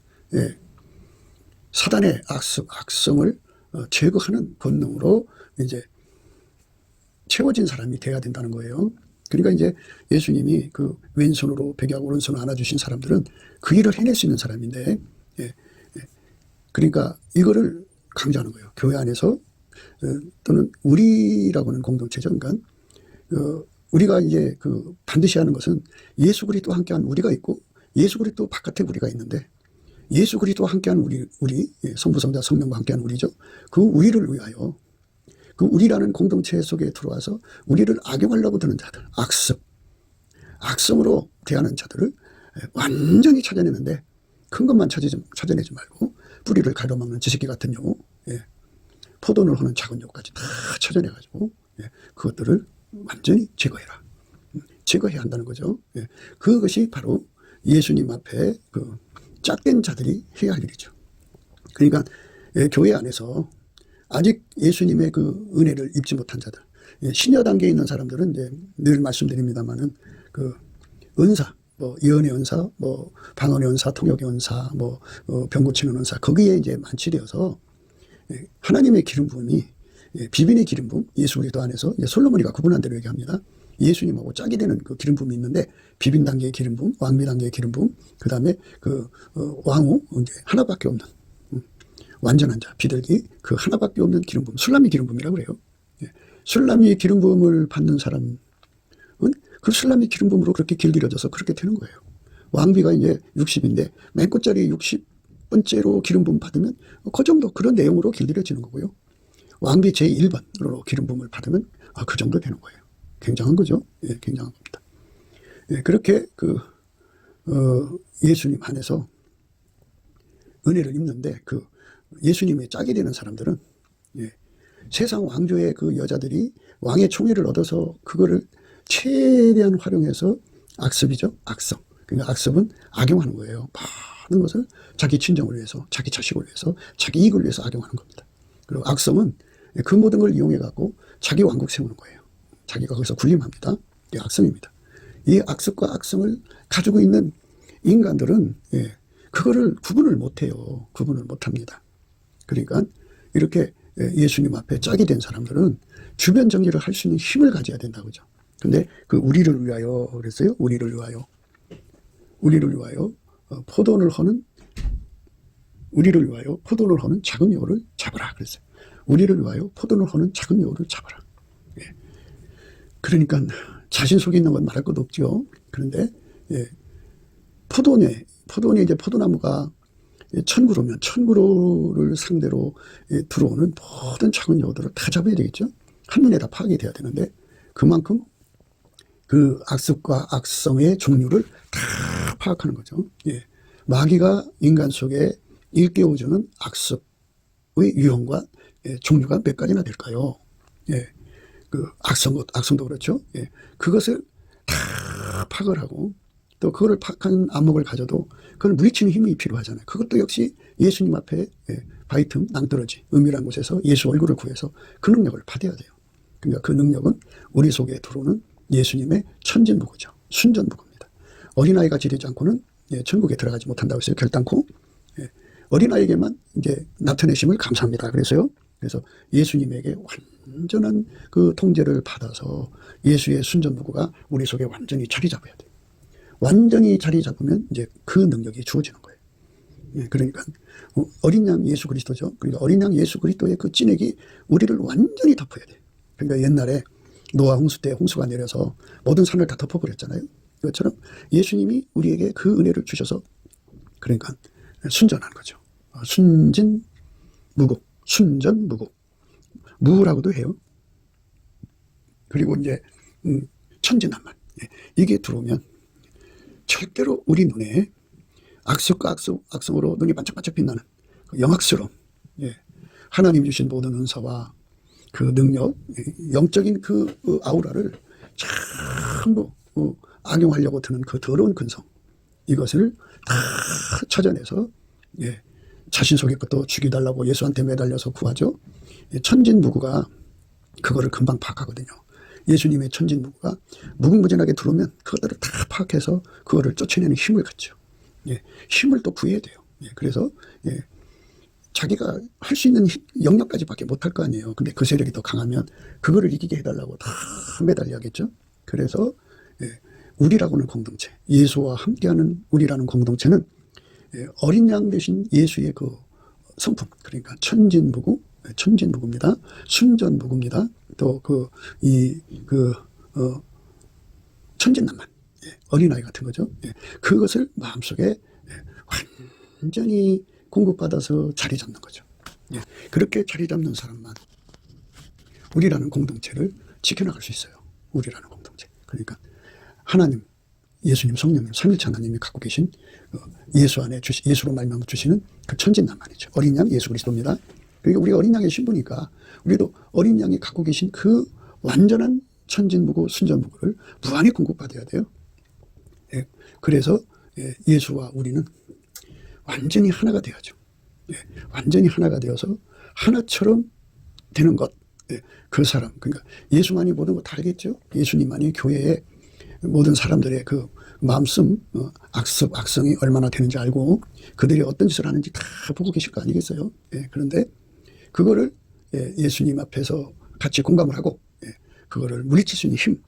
사단의 악성을 제거하는 권능으로 이제 채워진 사람이 돼야 된다는 거예요. 그러니까 이제 예수님이 그 왼손으로 벽하고 오른손을 안아주신 사람들은 그 일을 해낼 수 있는 사람인데, 그러니까 이거를 강조하는 거예요. 교회 안에서 또는 우리라고 하는 공동체죠. 그러니까 우리가 이제 반드시 하는 것은 예수 그리스도와 함께한 우리가 있고 예수 그리스도 바깥에 우리가 있는데 예수 그리스도와 함께하는 우리 성부, 성자, 성령과 함께하는 우리죠. 그 우리를 위하여, 그 우리라는 공동체 속에 들어와서 우리를 악용하려고 드는 자들, 악성으로 대하는 자들을 완전히 찾아내는데, 큰 것만 찾아내지 말고 뿌리를 가로막는 지식기 같은 경우, 포도를 하는 작은 요까지 다 찾아내가지고 그것들을 완전히 제거해라. 제거해야 한다는 거죠. 그것이 바로 예수님 앞에 그 짝된 자들이 해야 할 일이죠. 그러니까 교회 안에서 아직 예수님의 그 은혜를 입지 못한 자들, 신여 단계에 있는 사람들은 이제 늘 말씀드립니다만은 그 은사, 뭐 예언의 은사, 뭐 방언의 은사, 통역의 은사, 뭐 병 고치는 은사, 거기에 이제 만취되어서 하나님의 기름 부음이 비빈의 기름 부음, 예수 그리스도 안에서 솔로몬이가 구분한 대로 얘기합니다. 예수님하고 짝이 되는 그 기름 부음이 있는데, 비빈 단계의 기름 부음, 왕비 단계의 기름 부음, 그 다음에 그 왕후 이제 하나밖에 없는 완전한 자, 비둘기 그 하나밖에 없는 기름 부음, 술라미 기름 부음이라고 그래요. 술라미 기름 부음을 받는 사람은 그 술라미 기름 부음으로 그렇게 길들여져서 그렇게 되는 거예요. 왕비가 이제 60인데 맨 끝자리 60번째로 기름 부음 받으면 그 정도, 그런 내용으로 길들여지는 거고요. 왕비 제1번으로 기름 부음을 받으면 그 정도 되는 거예요. 굉장한 거죠. 굉장한 겁니다. 그렇게 예수님 안에서 은혜를 입는데, 그 예수님의 짝이 되는 사람들은 세상 왕조의 그 여자들이 왕의 총애를 얻어서 그거를 최대한 활용해서 악습이죠. 악성. 그러니까 악습은 악용하는 거예요. 많은 것을 자기 친정을 위해서, 자기 자식을 위해서, 자기 이익을 위해서 악용하는 겁니다. 그리고 악성은 그 모든 걸 이용해 갖고 자기 왕국 세우는 거예요. 자기가 거기서 군림합니다. 이게 악성입니다. 이 악습과 악성을 가지고 있는 인간들은 그거를 구분을 못해요. 구분을 못합니다. 그러니까 이렇게 예수님 앞에 짝이 된 사람들은 주변 정리를 할 수 있는 힘을 가져야 된다고죠. 근데 그 우리를 위하여 그랬어요. 우리를 위하여 포도를 허는 작은 여우를 잡으라 그랬어요. 우리를 위하여 포도를 허는 작은 여우를 잡아라. 그러니까 자신 속에 있는 건 말할 것도 없죠. 그런데 포도원에 이제 포도나무가 천구로면 천구로를 상대로 들어오는 모든 작은 여우들을 다 잡아야 되겠죠. 한눈에 다 파악이 돼야 되는데, 그만큼 그 악습과 악성의 종류를 다 파악하는 거죠. 마귀가 인간 속에 일깨워주는 악습의 유형과 종류가 몇 가지나 될까요? 그 악성도 그렇죠. 그것을 다 파악을 하고, 또 그거를 파악한 안목을 가져도 그걸 물리치는 힘이 필요하잖아요. 그것도 역시 예수님 앞에 바위 틈 낭떠러지 은밀한 곳에서 예수 얼굴을 구해서 그 능력을 받아야 돼요. 그러니까 그 능력은 우리 속에 들어오는 예수님의 천진무구죠. 순전무구입니다. 어린아이가 지르지 않고는 천국에 들어가지 못한다고 했어요. 결단코. 어린아이에게만 이제 나타내심을 감사합니다. 그래서 예수님에게 완전한 그 통제를 받아서 예수의 순전무구가 우리 속에 완전히 자리 잡아야 돼요. 완전히 자리 잡으면 이제 그 능력이 주어지는 거예요. 그러니까 어린 양 예수 그리스도죠. 그러니까 어린 양 예수 그리스도의 그 찐액이 우리를 완전히 덮어야 돼요. 그러니까 옛날에 노아 홍수 때 홍수가 내려서 모든 산을 다 덮어버렸잖아요. 이것처럼 예수님이 우리에게 그 은혜를 주셔서, 그러니까 순전한 거죠. 순전무구. 무라고도 해요. 그리고 이제 천진난만. 이게 들어오면 절대로 우리 눈에 악습과 악성으로 눈이 반짝반짝 빛나는 영악스러운 하나님 주신 모든 은사와 그 능력, 영적인 그 아우라를 전부 악용하려고 드는 그 더러운 근성, 이것을 다 찾아내서 자신 속의 것도 죽이달라고 예수한테 매달려서 구하죠. 천진무구가 그거를 금방 파악하거든요. 예수님의 천진무구가 무궁무진하게 들어오면 그것들을 다 파악해서 그거를 쫓아내는 힘을 갖죠. 힘을 또 구해야 돼요. 그래서 자기가 할 수 있는 영역까지밖에 못할 거 아니에요. 근데 그 세력이 더 강하면 그거를 이기게 해달라고 다 매달려야겠죠. 그래서 우리라고는 공동체, 예수와 함께하는 우리라는 공동체는 어린 양 대신 예수의 그 성품, 그러니까 천진무구입니다. 순전무구입니다. 또 천진난만, 어린아이 같은 거죠. 그것을 마음속에 완전히 공급받아서 자리 잡는 거죠. 예. 그렇게 자리 잡는 사람만 우리라는 공동체를 지켜나갈 수 있어요. 우리라는 공동체. 그러니까 하나님, 예수님, 성령님, 삼위일체 하나님이 갖고 계신 예수 안에 예수로 말미암아 주시는 그 천진난만이죠. 어린 양 예수 그리스도입니다. 그러니까 우리가 어린 양의 신부니까 우리도 어린 양이 갖고 계신 그 완전한 천진무구, 순전무구를 무한히 공급받아야 돼요. 예. 그래서 예수와 우리는 완전히 하나가 돼야죠. 예. 완전히 하나가 되어서 하나처럼 되는 것. 예. 그 사람, 그러니까 예수만이 모든 거 다 알겠죠. 예수님만이 교회에 모든 사람들의 그 마음씀, 악성이 얼마나 되는지 알고 그들이 어떤 짓을 하는지 다 보고 계실 거 아니겠어요. 예. 그런데 그거를 예수님 앞에서 같이 공감을 하고 그거를 물리칠 수 있는 힘,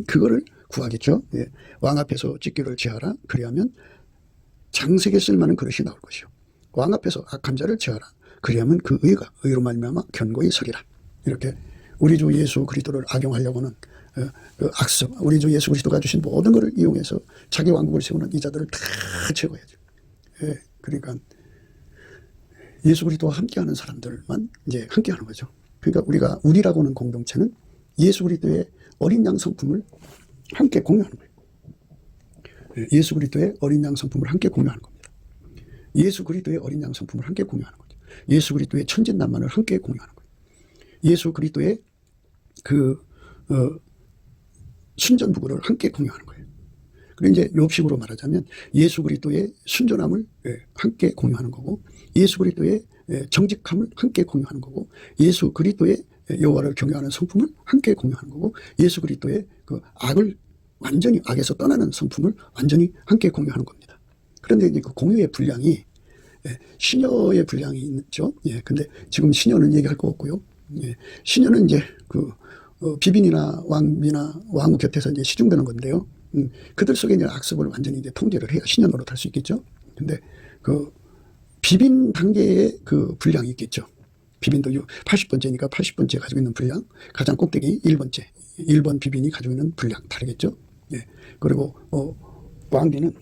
그거를 구하겠죠. 예. 왕 앞에서 찢기를 제하라. 그리하면 장색에 쓸만한 그릇이 나올 것이요. 왕 앞에서 악한 자를 제하라. 그리하면 그 의가 의로 말미암아 견고히 서리라. 이렇게 우리 주 예수 그리스도를 악용하려고는 그 악성, 우리 주 예수 그리스도가 주신 모든 것을 이용해서 자기 왕국을 세우는 이 자들을 다 제거해야죠. 예. 그러니까 예수 그리스도와 함께하는 사람들만 이제 함께하는 거죠. 그러니까 우리라고 하는 공동체는 예수 그리스도의 어린 양 성품을 함께 공유하는 거예요. 예수 그리스도의 어린 양 성품을 함께 공유하는 겁니다. 예수 그리스도의 어린 양 성품을 함께 공유하는 거죠. 예수 그리스도의 천진난만을 함께 공유하는 거예요. 예수 그리스도의 그 순전부구를 함께 공유하는 거예요. 그리고 이제 욥식으로 말하자면 예수 그리스도의 순전함을 함께 공유하는 거고, 예수 그리스도의 정직함을 함께 공유하는 거고, 예수 그리스도의 여호와를 경외하는 성품을 함께 공유하는 거고, 예수 그리스도의 그 악을 완전히 악에서 떠나는 성품을 완전히 함께 공유하는 겁니다. 그런데 이제 그 공유의 분량이 시녀의 분량이 있죠. 예, 근데 지금 시녀는 얘기할 거 없고요. 예, 시녀는 이제 그 비빈이나 왕비나 왕후 곁에서 이제 시중되는 건데요. 그들 속에 이제 악습을 완전히 이제 통제를 해야 시녀 노릇할 수 있겠죠. 근데 그 비빈 단계의 그 분량이 있겠죠. 비빈도 80번째니까 80번째 가지고 있는 분량, 가장 꼭대기 1번째, 1번 비빈이 가지고 있는 분량 다르겠죠. 예. 그리고 왕비는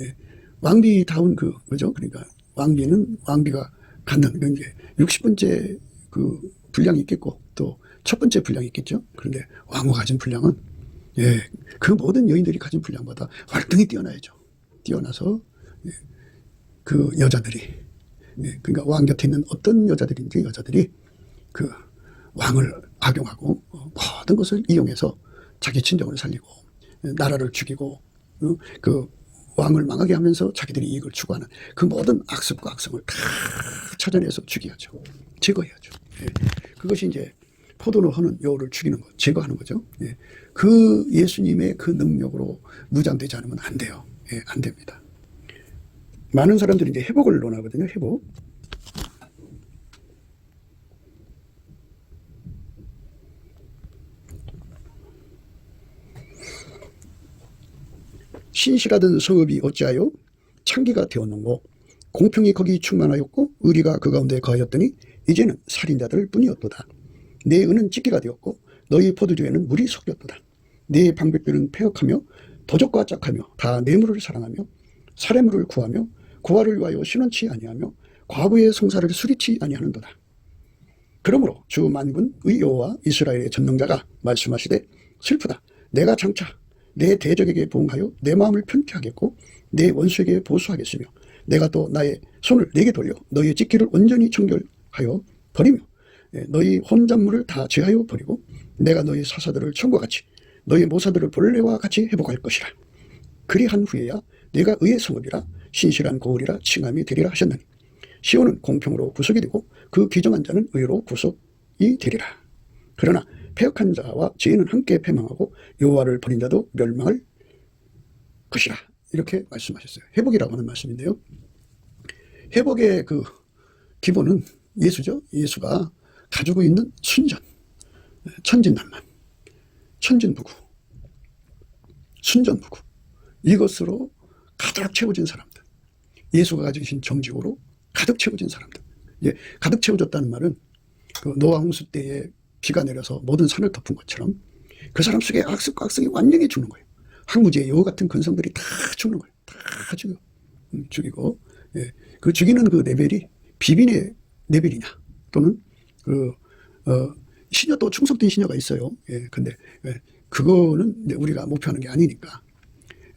예. 왕비다운 그죠. 그러니까 왕비가 갖는 이제 60번째 그 분량이 있겠고 또 첫 번째 분량이 있겠죠. 그런데 왕후가 가진 분량은 그 모든 여인들이 가진 분량보다 월등히 뛰어나야죠. 뛰어나서 그 여자들이 그러니까 왕 곁에 있는 어떤 여자들인지 여자들이 그 왕을 악용하고 모든 것을 이용해서 자기 친정을 살리고 나라를 죽이고 그 왕을 망하게 하면서 자기들이 이익을 추구하는 그 모든 악습과 악성을 다 찾아내서 죽여야죠. 제거해야죠. 그것이 이제 포도로 하는 여우를 죽이는 것, 제거하는 거죠. 그 예수님의 그 능력으로 무장되지 않으면 안 돼요. 안 됩니다. 많은 사람들이 이제 회복을 논하거든요. 회복. 신실하던 성읍이 어찌하여 창기가 되었는고, 공평이 거기 충만하였고 의리가 그 가운데 거하였더니 이제는 살인자들 뿐이었도다. 내 은은 찢기가 되었고 너희 포도주에는 물이 섞였도다. 내 방백들은 폐역하며 도적과 짝하며 다 뇌물을 사랑하며 사례물을 구하며 고아를 위하여 신원치 아니하며 과부의 성사를 수리치 아니하는도다. 그러므로 주 만군의 여호와 이스라엘의 전능자가 말씀하시되 슬프다. 내가 장차 내 대적에게 보응하여 내 마음을 편케 하겠고 내 원수에게 보수하겠으며 내가 또 나의 손을 내게 돌려 너희의 찢기를 온전히 청결하여 버리며 너희 혼잣물을 다 제하여 버리고 내가 너희 사사들을 처음과 같이 너희 모사들을 본래와 같이 회복할 것이라. 그리한 후에야 내가 의의 성읍이라 신실한 고을이라 칭함이 되리라 하셨나니 시온은 공평으로 구속이 되고 그 기정한 자는 의로 구속이 되리라. 그러나 패역한 자와 죄인은 함께 패망하고 여호와를 버린 자도 멸망할 것이라. 이렇게 말씀하셨어요. 회복이라고 하는 말씀인데요. 회복의 그 기본은 예수죠. 예수가 가지고 있는 순전, 천진난만, 천진부구, 순전부구, 이것으로 가득 채워진 사람들, 예수가 가지고 계신 정직으로 가득 채워진 사람들. 가득 채워졌다는 말은 그 노아 홍수 때에 비가 내려서 모든 산을 덮은 것처럼 그 사람 속에 악습과 악성이 완전히 죽는 거예요. 항무지의 여우 같은 근성들이 다 죽는 거예요. 다 죽어요. 죽이고, 예, 그 죽이는 그 레벨이 비빈의 레벨이냐, 또는 시녀 또 충성된 시녀가 있어요. 예, 근데 그거는 이제 우리가 목표하는 게 아니니까.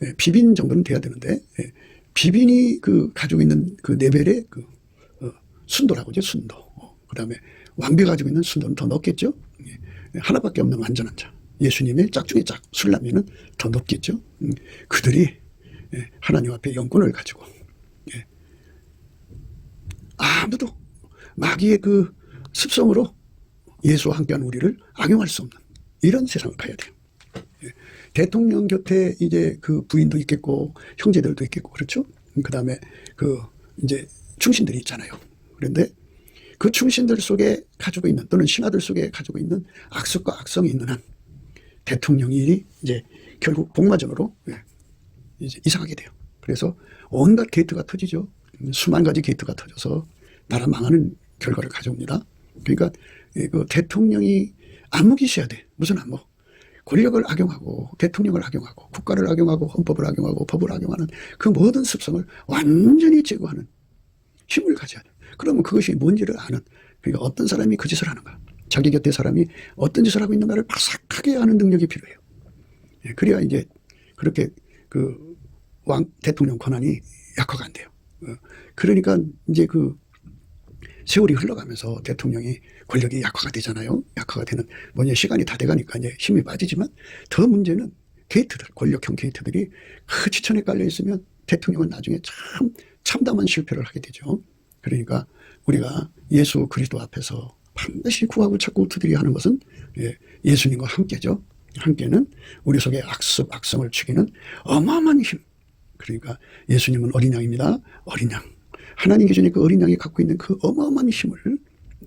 예, 비빈 정도는 돼야 되는데, 예, 비빈이 가지고 있는 그 레벨의 순도라고 하죠, 순도. 그 다음에 왕비가 가지고 있는 순도는 더 높겠죠. 예, 하나밖에 없는 완전한 자. 예수님의 짝중의 짝, 술람이는 더 높겠죠. 그들이 예, 하나님 앞에 영권을 가지고, 예, 아무도 마귀의 그 습성으로 예수와 함께한 우리를 악용할 수 없는 이런 세상을 가야 돼요. 예, 대통령 곁에 이제 그 부인도 있겠고 형제들도 있겠고 그렇죠. 그 다음에 이제 충신들이 있잖아요. 그런데 그 충신들 속에 가지고 있는, 또는 신하들 속에 가지고 있는 악습과 악성이 있는 한 대통령이 이제 결국 복마전으로 이제 이상하게 돼요. 그래서 온갖 게이트가 터지죠. 수만 가지 게이트가 터져서 나라 망하는 결과를 가져옵니다. 그러니까 그 대통령이 안목이 있어야 돼. 무슨 안목? 권력을 악용하고 대통령을 악용하고 국가를 악용하고 헌법을 악용하고 법을 악용하는 그 모든 습성을 완전히 제거하는 힘을 가져야 돼. 그러면 그것이 뭔지를 아는, 그러니까 어떤 사람이 그 짓을 하는가, 자기 곁에 사람이 어떤 짓을 하고 있는가를 바삭하게 아는 능력이 필요해요. 예, 그래야 이제 그렇게 대통령 권한이 약화가 안 돼요. 그러니까 이제 세월이 흘러가면서 대통령이 권력이 약화가 되잖아요. 약화가 되는, 뭐냐, 시간이 다 돼가니까 이제 힘이 빠지지만, 더 문제는 게이트들, 권력형 게이트들이 그 지천에 깔려 있으면 대통령은 나중에 참 참담한 실패를 하게 되죠. 그러니까 우리가 예수 그리스도 앞에서 반드시 구하고 찾고 두드려야 하는 것은 예수님과 함께죠. 함께는 우리 속에 악습, 악성을 죽이는 어마어마한 힘. 그러니까 예수님은 어린 양입니다. 어린 양. 하나님 기준에 그 어린 양이 갖고 있는 그 어마어마한 힘을,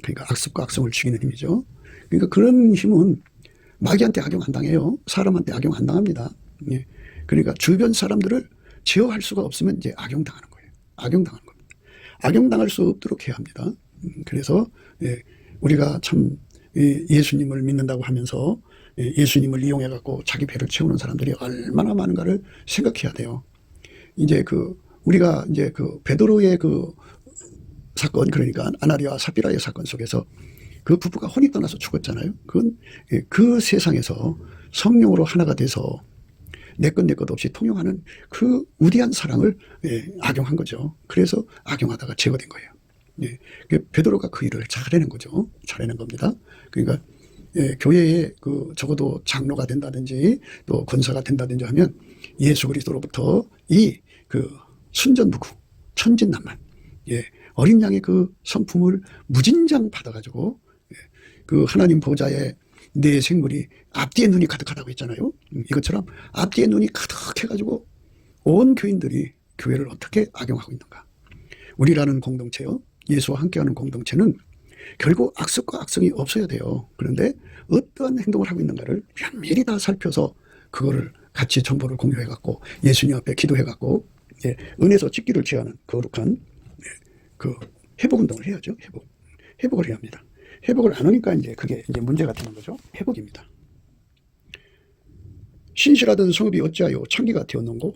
그러니까 악습과 악성을 죽이는 힘이죠. 그러니까 그런 힘은 마귀한테 악용 안 당해요. 사람한테 악용 안 당합니다. 예. 그러니까 주변 사람들을 제어할 수가 없으면 이제 악용당하는 거예요. 악용당하는 겁니다. 악용당할 수 없도록 해야 합니다. 그래서 우리가 참 예수님을 믿는다고 하면서 예수님을 이용해 갖고 자기 배를 채우는 사람들이 얼마나 많은가를 생각해야 돼요. 이제 우리가 이제 베드로의 사건, 그러니까 아나니아와 삽비라의 사건 속에서 그 부부가 혼이 떠나서 죽었잖아요. 그건 그 세상에서 성령으로 하나가 돼서 내 것 없이 통용하는 그 우대한 사랑을 악용한 거죠. 그래서 악용하다가 제거된 거예요. 베드로가 그 일을 잘해낸 거죠. 잘해낸 겁니다. 그러니까 교회에 적어도 장로가 된다든지 또 권사가 된다든지 하면 예수 그리스도로부터 이 순전무구, 천진난만, 어린 양의 그 성품을 무진장 받아가지고 하나님 보좌에 내 생물이 앞뒤에 눈이 가득하다고 했잖아요. 이것처럼 앞뒤에 눈이 가득해가지고 온 교인들이 교회를 어떻게 악용하고 있는가. 우리라는 공동체요, 예수와 함께하는 공동체는 결국 악습과 악성이 없어야 돼요. 그런데 어떠한 행동을 하고 있는가를 면밀히 다 살펴서 그거를 같이 정보를 공유해갖고 예수님 앞에 기도해갖고 은혜서 찍기를 취하는 거룩한 회복운동을 해야죠. 회복을 해야 합니다. 회복을 안 하니까 이제 그게 이제 문제가 되는 거죠. 회복입니다. 신실하던 성읍이 어찌하여 창기가 되었는고,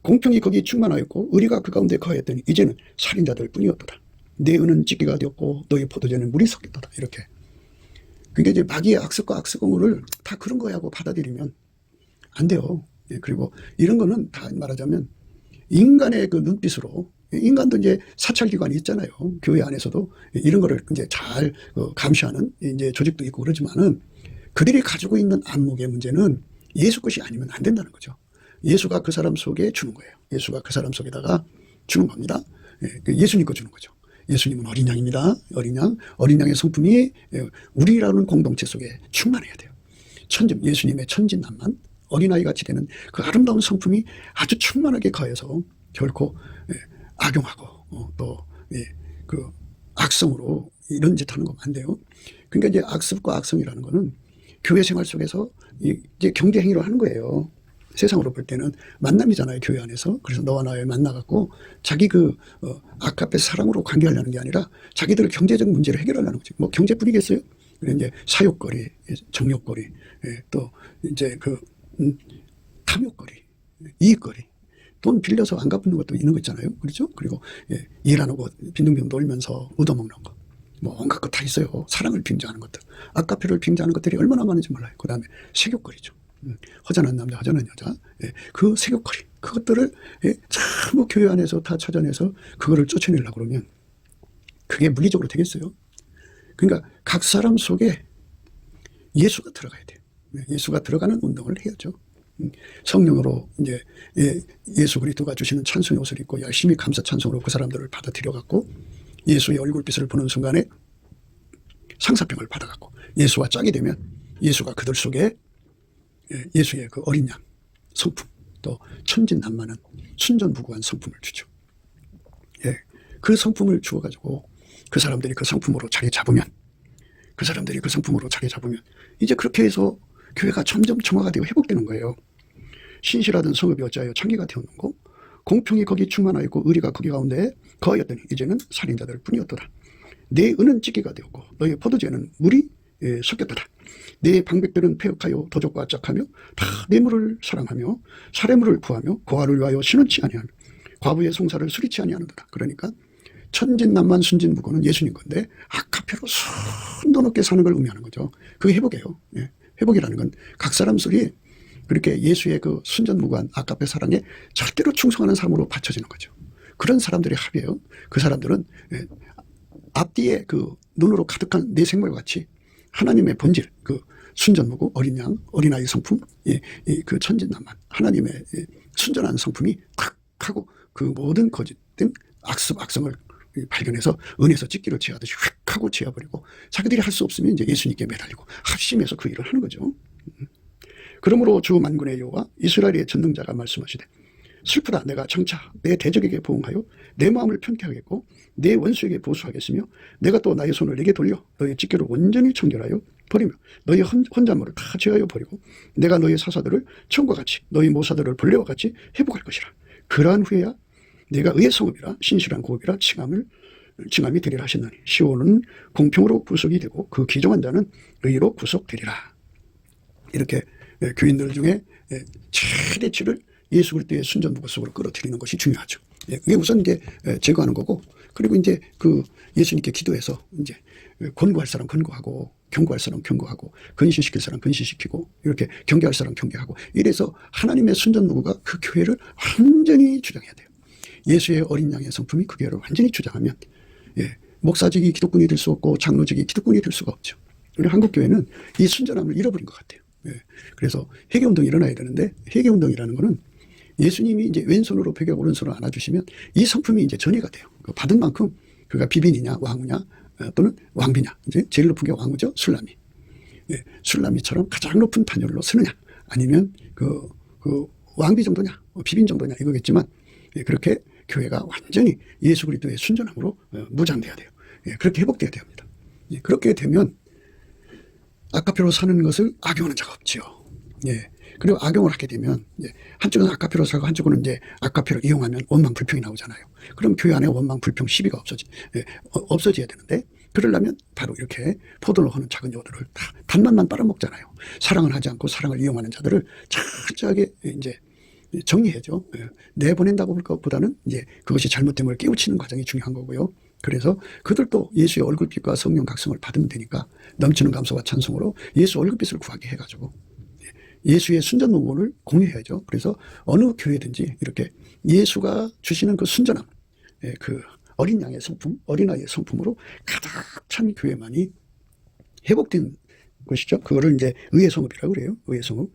공평이 거기 충만하였고 의리가 그 가운데 거하였더니 이제는 살인자들 뿐이었도다. 내 은은 찢기가 되었고 너희 포도주는 물이 섞였도다. 이렇게. 그러니까 이제 마귀의 악습과 악성을 다 그런 거야 하고 받아들이면 안 돼요. 그리고 이런 거는 다 말하자면 인간의 그 눈빛으로, 인간도 이제 사찰기관이 있잖아요. 교회 안에서도 이런 거를 이제 잘 감시하는 이제 조직도 있고 그러지만은 그들이 가지고 있는 안목의 문제는 예수 것이 아니면 안 된다는 거죠. 예수가 그 사람 속에 주는 거예요. 예수가 그 사람 속에다가 주는 겁니다. 예수님 거 주는 거죠. 예수님은 어린 양입니다. 어린 양. 어린 양의 성품이 우리라는 공동체 속에 충만해야 돼요. 예수님의 천진난만, 어린아이 같이 되는 그 아름다운 성품이 아주 충만하게 가해서 결코 악용하고 또 악성으로 이런 짓 하는 거 안 돼요. 그러니까 이제 악습과 악성이라는 거는 교회 생활 속에서 이제 경제 행위를 하는 거예요. 세상으로 볼 때는 만남이잖아요, 교회 안에서. 그래서 너와 나의 만나갖고 자기 아카페 사랑으로 관계하려는 게 아니라 자기들 경제적 문제를 해결하려는 거지. 뭐 경제뿐이겠어요? 그래 이제 사욕거리, 정욕거리, 또 이제 탐욕거리, 이익거리, 돈 빌려서 안 갚는 것도 있는 거 있잖아요. 그렇죠? 그리고 일 안 하고 빈둥빈둥 놀면서 얻어먹는 거. 뭐 온갖 것 다 있어요. 사랑을 빙자하는 것들. 아까페를 빙자하는 것들이 얼마나 많은지 몰라요. 그 다음에 색욕거리죠. 허전한 남자, 허전한 여자. 그 색욕거리. 그것들을 전부 교회 안에서 다 찾아내서 그거를 쫓아내려고 그러면 그게 물리적으로 되겠어요? 그러니까 각 사람 속에 예수가 들어가야 돼요. 예수가 들어가는 운동을 해야죠. 성령으로 이제 예수 그리스도가 주시는 찬송의 옷을 입고 열심히 감사 찬송으로 그 사람들을 받아들여 갖고 예수의 얼굴빛을 보는 순간에 상사병을 받아갖고 예수와 짝이 되면 예수가 그들 속에 예수의 그 어린 양 성품 또 천진난만한 순전무구한 성품을 주죠. 그 성품을 주어가지고 그 사람들이 그 성품으로 자리 잡으면 이제 그렇게 해서 교회가 점점 정화가 되고 회복되는 거예요. 신실하던 성읍이 어찌하여 창기가 되었는고 공평이 거기 충만하였고 의리가 거기 가운데 거하였더니 이제는 살인자들 뿐이었도다. 내 은은 찌개가 되었고 너의 포도주에는 물이 섞였도다. 내 방백들은 폐역하여 도적과 짝하며 다 뇌물을 사랑하며 사례물을 구하며 고아를 위하여 신원치 아니하며 과부의 송사를 수리치 아니하는도다. 그러니까 천진난만 순진무구는 예수님 건데 아카페로 순도 높게 사는 걸 의미하는 거죠. 그게 회복이에요. 회복이라는 건 각 사람 속이 그렇게 예수의 그 순전무구한 아카페 사랑에 절대로 충성하는 삶으로 받쳐지는 거죠. 그런 사람들의 합이에요. 그 사람들은 앞뒤에 그 눈으로 가득한 내 생물과 같이 하나님의 본질, 그 순전무구, 어린 양, 어린아이 성품, 그 천진난만, 하나님의 순전한 성품이 탁 하고 그 모든 거짓된 악성을 발견해서 은에서 찢기를 제하듯이 휙 하고 제어버리고 자기들이 할 수 없으면 이제 예수님께 매달리고 합심해서 그 일을 하는 거죠. 그러므로 주 만군의 여호와 이스라엘의 전능자가 말씀하시되 슬프다 내가 장차 내 대적에게 보응하여 내 마음을 편케 하겠고 내 원수에게 보수하겠으며 내가 또 나의 손을 내게 돌려 너의 찢기를 온전히 청결하여 버리며 너의 혼잣말을 다 제하여 버리고 내가 너의 사사들을 처음과 같이 너희 모사들을 벌레와 같이 회복할 것이라. 그러한 후에야 내가 의의 성읍이라 신실한 고업이라 칭함이 되리라 하셨나니 시온은 공평으로 구속이 되고 그 기종한 자는 의로 구속되리라. 이렇게 교인들 중에 최대치를 예수 그리스도의 순전무구 속으로 끌어들이는 것이 중요하죠. 그게 우선 이제 제거하는 거고, 그리고 이제 그 예수님께 기도해서 이제 권고할 사람 권고하고, 경고할 사람 경고하고, 근신시킬 사람 근신시키고, 이렇게 경계할 사람 경계하고, 이래서 하나님의 순전무구가 그 교회를 완전히 주장해야 돼요. 예수의 어린 양의 성품이 그 교회를 완전히 주장하면 목사직이 기독군이 될 수 없고 장로직이 기독군이 될 수가 없죠. 우리 한국 교회는 이 순전함을 잃어버린 것 같아요. 그래서 회개운동이 일어나야 되는데, 회개운동이라는 거는 예수님이 이제 왼손으로 베개 오른손으로 안아주시면 이 성품이 이제 전이가 돼요. 받은 만큼 그가 비빈이냐 왕후냐 또는 왕비냐, 이제 제일 높은 게 왕후죠. 술라미. 술라미처럼 가장 높은 판결로 서느냐 아니면 그 왕비 정도냐 비빈 정도냐 이거겠지만, 그렇게 교회가 완전히 예수 그리스도의 순전함으로 무장돼야 돼요. 그렇게 회복돼야 됩니다. 그렇게 되면 아카페로 사는 것을 악용하는 자가 없죠. 그리고 악용을 하게 되면 한쪽은 아카페로 살고 한쪽은 이제 아카페로 이용하면 원망 불평이 나오잖아요. 그럼 교회 안에 원망 불평 시비가 없어져야 되는데, 그러려면 바로 이렇게 포도를 하는 작은 여우들을 다 단맛만 빨아먹잖아요. 사랑을 하지 않고 사랑을 이용하는 자들을 철저하게 이제 정리해줘. 내보낸다고 볼 것보다는 이제 그것이 잘못됨을 깨우치는 과정이 중요한 거고요. 그래서 그들도 예수의 얼굴빛과 성령 각성을 받으면 되니까 넘치는 감사와 찬송으로 예수 얼굴빛을 구하게 해가지고 예수의 순전무구를 공유해야죠. 그래서 어느 교회든지 이렇게 예수가 주시는 그 순전함, 그 어린 양의 성품, 어린아이의 성품으로 가득 찬 교회만이 회복된 것이죠. 그거를 이제 의의 성읍이라고 그래요. 의의 성읍.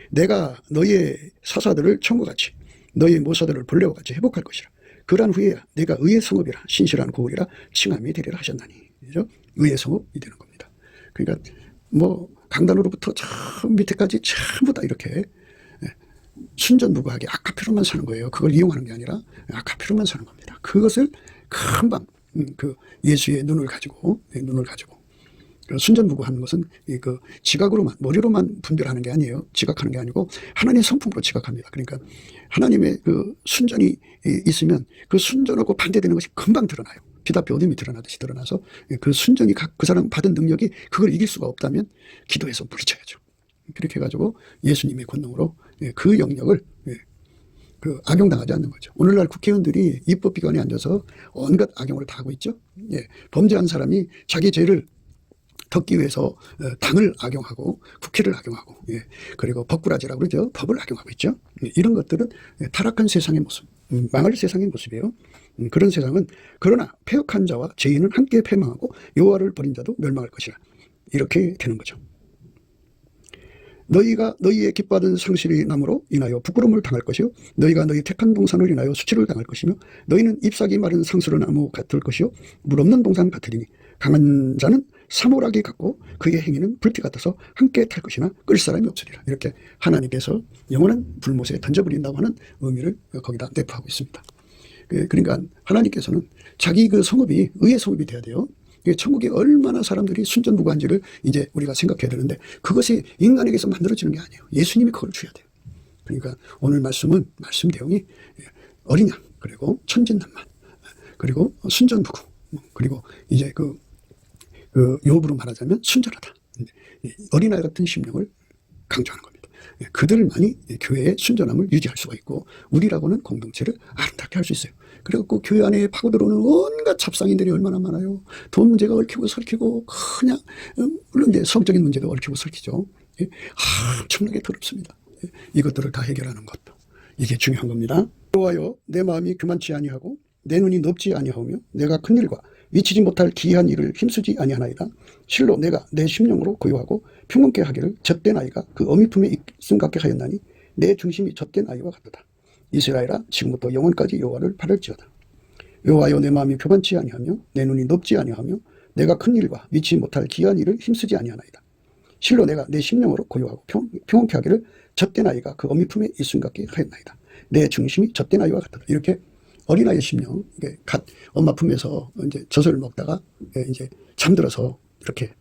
내가 너의 사사들을 청구같이 너의 모사들을 벌레와 같이 회복할 것이라. 그러한 후에야 내가 의의 성읍이라 신실한 고을이라 칭함이 되리라 하셨나니. 그죠? 의의 성읍이 되는 겁니다. 그러니까 뭐 강단으로부터 저 밑에까지 전부 다 이렇게 순전무구하게 아카페로만 사는 거예요. 그걸 이용하는 게 아니라 아카페로만 사는 겁니다. 그것을 금방 그 예수의 눈을 가지고 순전무구하는 것은 그 지각으로만 머리로만 분별하는 게 아니에요. 지각하는 게 아니고 하나님의 성품으로 지각합니다. 그러니까 하나님의 그 순전이 있으면 그 순전하고 반대되는 것이 금방 드러나요. 피답이 어둠이 드러나듯이 드러나서 그 순전이 그 사람 받은 능력이 그걸 이길 수가 없다면 기도해서 물리쳐야죠. 그렇게 해가지고 예수님의 권능으로 그 영역을 악용당하지 않는 거죠. 오늘날 국회의원들이 입법기관에 앉아서 온갖 악용을 다 하고 있죠. 예, 범죄한 사람이 자기 죄를 덮기 위해서 당을 악용하고 국회를 악용하고, 예, 그리고 법꾸라지라고 그러죠. 법을 악용하고 있죠. 예, 이런 것들은 타락한 세상의 모습, 망할 세상의 모습이에요. 그런 세상은 그러나 패역한 자와 죄인은 함께 패망하고 여호와를 버린 자도 멸망할 것이라. 이렇게 되는 거죠. 너희가 너희의 기뻐하던 상실이 남으로 인하여 부끄러움을 당할 것이요 너희가 너희 택한 동산을 인하여 수치를 당할 것이며 너희는 잎사귀 마른 상수로 나무 같을 것이요 물 없는 동산 같으리니 강한 자는 사모라기 같고 그의 행위는 불티 같아서 함께 탈 것이나 끌 사람이 없으리라. 이렇게 하나님께서 영원한 불못에 던져버린다고 하는 의미를 거기다 내포하고 있습니다. 그러니까 하나님께서는 자기 그 성읍이 의의 성읍이 돼야 돼요. 천국에 얼마나 사람들이 순전무구한지를 이제 우리가 생각해야 되는데 그것이 인간에게서 만들어지는 게 아니에요. 예수님이 그걸 주셔야 돼요. 그러니까 오늘 말씀 내용이 어린 양, 그리고 천진난만, 그리고 순전무구, 그리고 이제 그 요업으로 말하자면 순전하다. 어린아이 같은 심령을 강조하는 겁니다. 그들만이 교회의 순전함을 유지할 수가 있고 우리라고는 공동체를 아름답게 할 수 있어요. 그래갖고 교회 안에 파고들어오는 온갖 잡상인들이 얼마나 많아요. 돈 문제가 얽히고 설키고 그냥 물론 이제 성적인 문제도 얽히고 설키죠. 엄청나게 더럽습니다. 이것들을 다 해결하는 것도 이게 중요한 겁니다. 여호와여 내 마음이 교만치 아니하고 내 눈이 높지 아니하오며 내가 큰 일과 미치지 못할 기이한 일을 힘쓰지 아니하나이다. 실로 내가 내 심령으로 고요하고 평온케 하기를 젖된 아이가 그 어미 품에 있음 같게 하였나니 내 중심이 젖된 아이와 같도다. 이스라엘아 지금부터 영원까지 여호와를 바랄지어다. 여호와여 내 마음이 교만치 아니하며 내 눈이 높지 아니하며 내가 큰 일과 미치지 못할 기이한 일을 힘쓰지 아니하나이다. 실로 내가 내 심령으로 고요하고 평온케 하기를 젖된 아이가 그 어미 품에 있음 같게 하였나이다. 내 중심이 젖된 아이와 같도다. 이렇게 어린아이의 심령, 이게 갓 엄마 품에서 이제 젖을 먹다가 이제 잠들어서 이렇게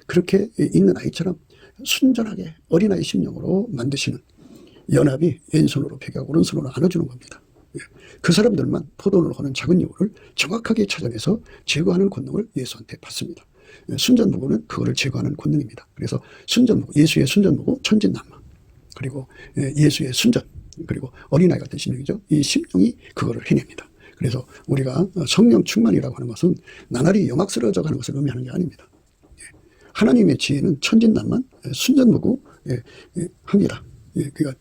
그렇게 있는 아이처럼 순전하게 어린아이 심령으로 만드시는 연합이 왼손으로 배기하고 오른손으로 안아주는 겁니다. 그 사람들만 포도원을 하는 작은 여우를 정확하게 찾아내서 제거하는 권능을 예수한테 받습니다. 순전무구는 그거를 제거하는 권능입니다. 그래서 순전무구, 예수의 순전무구, 천진난만, 그리고 예수의 순전, 그리고 어린아이 같은 심령이죠. 이 심령이 그거를 해냅니다. 그래서 우리가 성령 충만이라고 하는 것은 나날이 영악스러워져 가는 것을 의미하는 게 아닙니다. 하나님의 지혜는 천진난만, 순전무구 합니다. 그러니까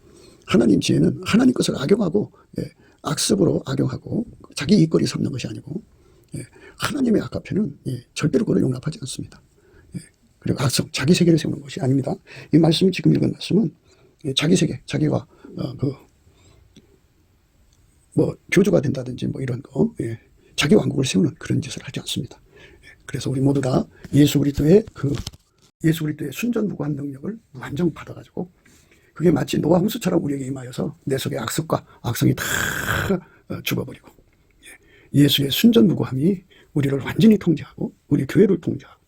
하나님 지혜는 하나님 것을 악용하고 악습으로 악용하고 자기 이익거리 삼는 것이 아니고 하나님의 악화편은 절대로 그걸 용납하지 않습니다. 그리고 악성, 자기 세계를 세우는 것이 아닙니다. 이 말씀, 지금 읽은 말씀은 자기 세계, 자기가 교주가 된다든지 이런 거, 자기 왕국을 세우는 그런 짓을 하지 않습니다. 그래서 우리 모두 다 예수 그리스도의 순전무구한 능력을 완전 받아가지고 그게 마치 노아 홍수처럼 우리에게 임하여서 내 속의 악습과 악성이 다 죽어버리고 예수의 순전무구함이 우리를 완전히 통제하고 우리 교회를 통제하고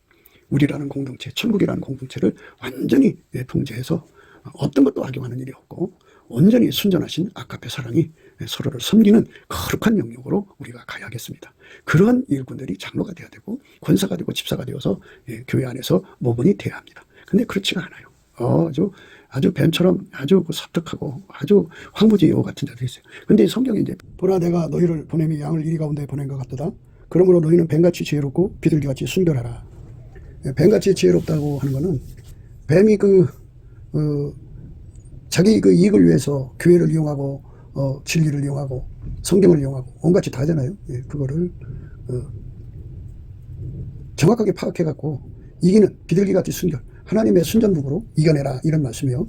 우리라는 공동체, 천국이라는 공동체를 완전히 통제해서 어떤 것도 악용하는 일이 없고 온전히 순전하신 아가페 사랑이 서로를 섬기는 거룩한 영역으로 우리가 가야겠습니다. 그러한 일꾼들이 장로가 되어야 되고 권사가 되고 집사가 되어서 교회 안에서 모범이 돼야 합니다. 근데 그렇지가 않아요. 아주 뱀처럼 아주 섭득하고 아주 황무지 여우 같은 자들이 있어요. 근데 성경에 이제 보라 내가 너희를 보냄이 양을 이리 가운데 보낸 것 같도다. 그러므로 너희는 뱀같이 지혜롭고 비둘기같이 순결하라. 뱀같이 지혜롭다고 하는 거는 뱀이 자기 그 이익을 위해서 교회를 이용하고 진리를 이용하고 성경을 이용하고 온갖이 다 하잖아요. 그거를 정확하게 파악해 갖고 이기는 비둘기같이 순결, 하나님의 순전무구로 이겨내라, 이런 말씀이에요.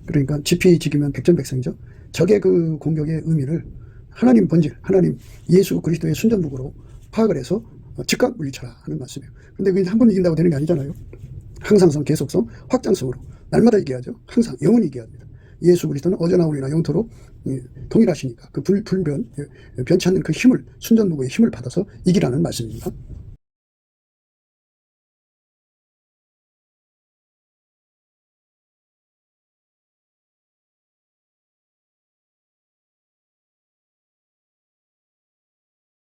그러니까 지피지기면 백전백승이죠. 적의 그 공격의 의미를 하나님 본질, 하나님 예수 그리스도의 순전무구로 파악을 해서 즉각 물리쳐라 하는 말씀이에요. 근데 그게 한 번 이긴다고 되는 게 아니잖아요. 항상성, 계속성, 확장성으로 날마다 이겨야죠. 항상 영원히 이겨야 합니다. 예수 그리스도는 어제나 오늘이나 영토로 동일하시니까 그 변치 않는 그 힘을, 순전무구의 힘을 받아서 이기라는 말씀입니다.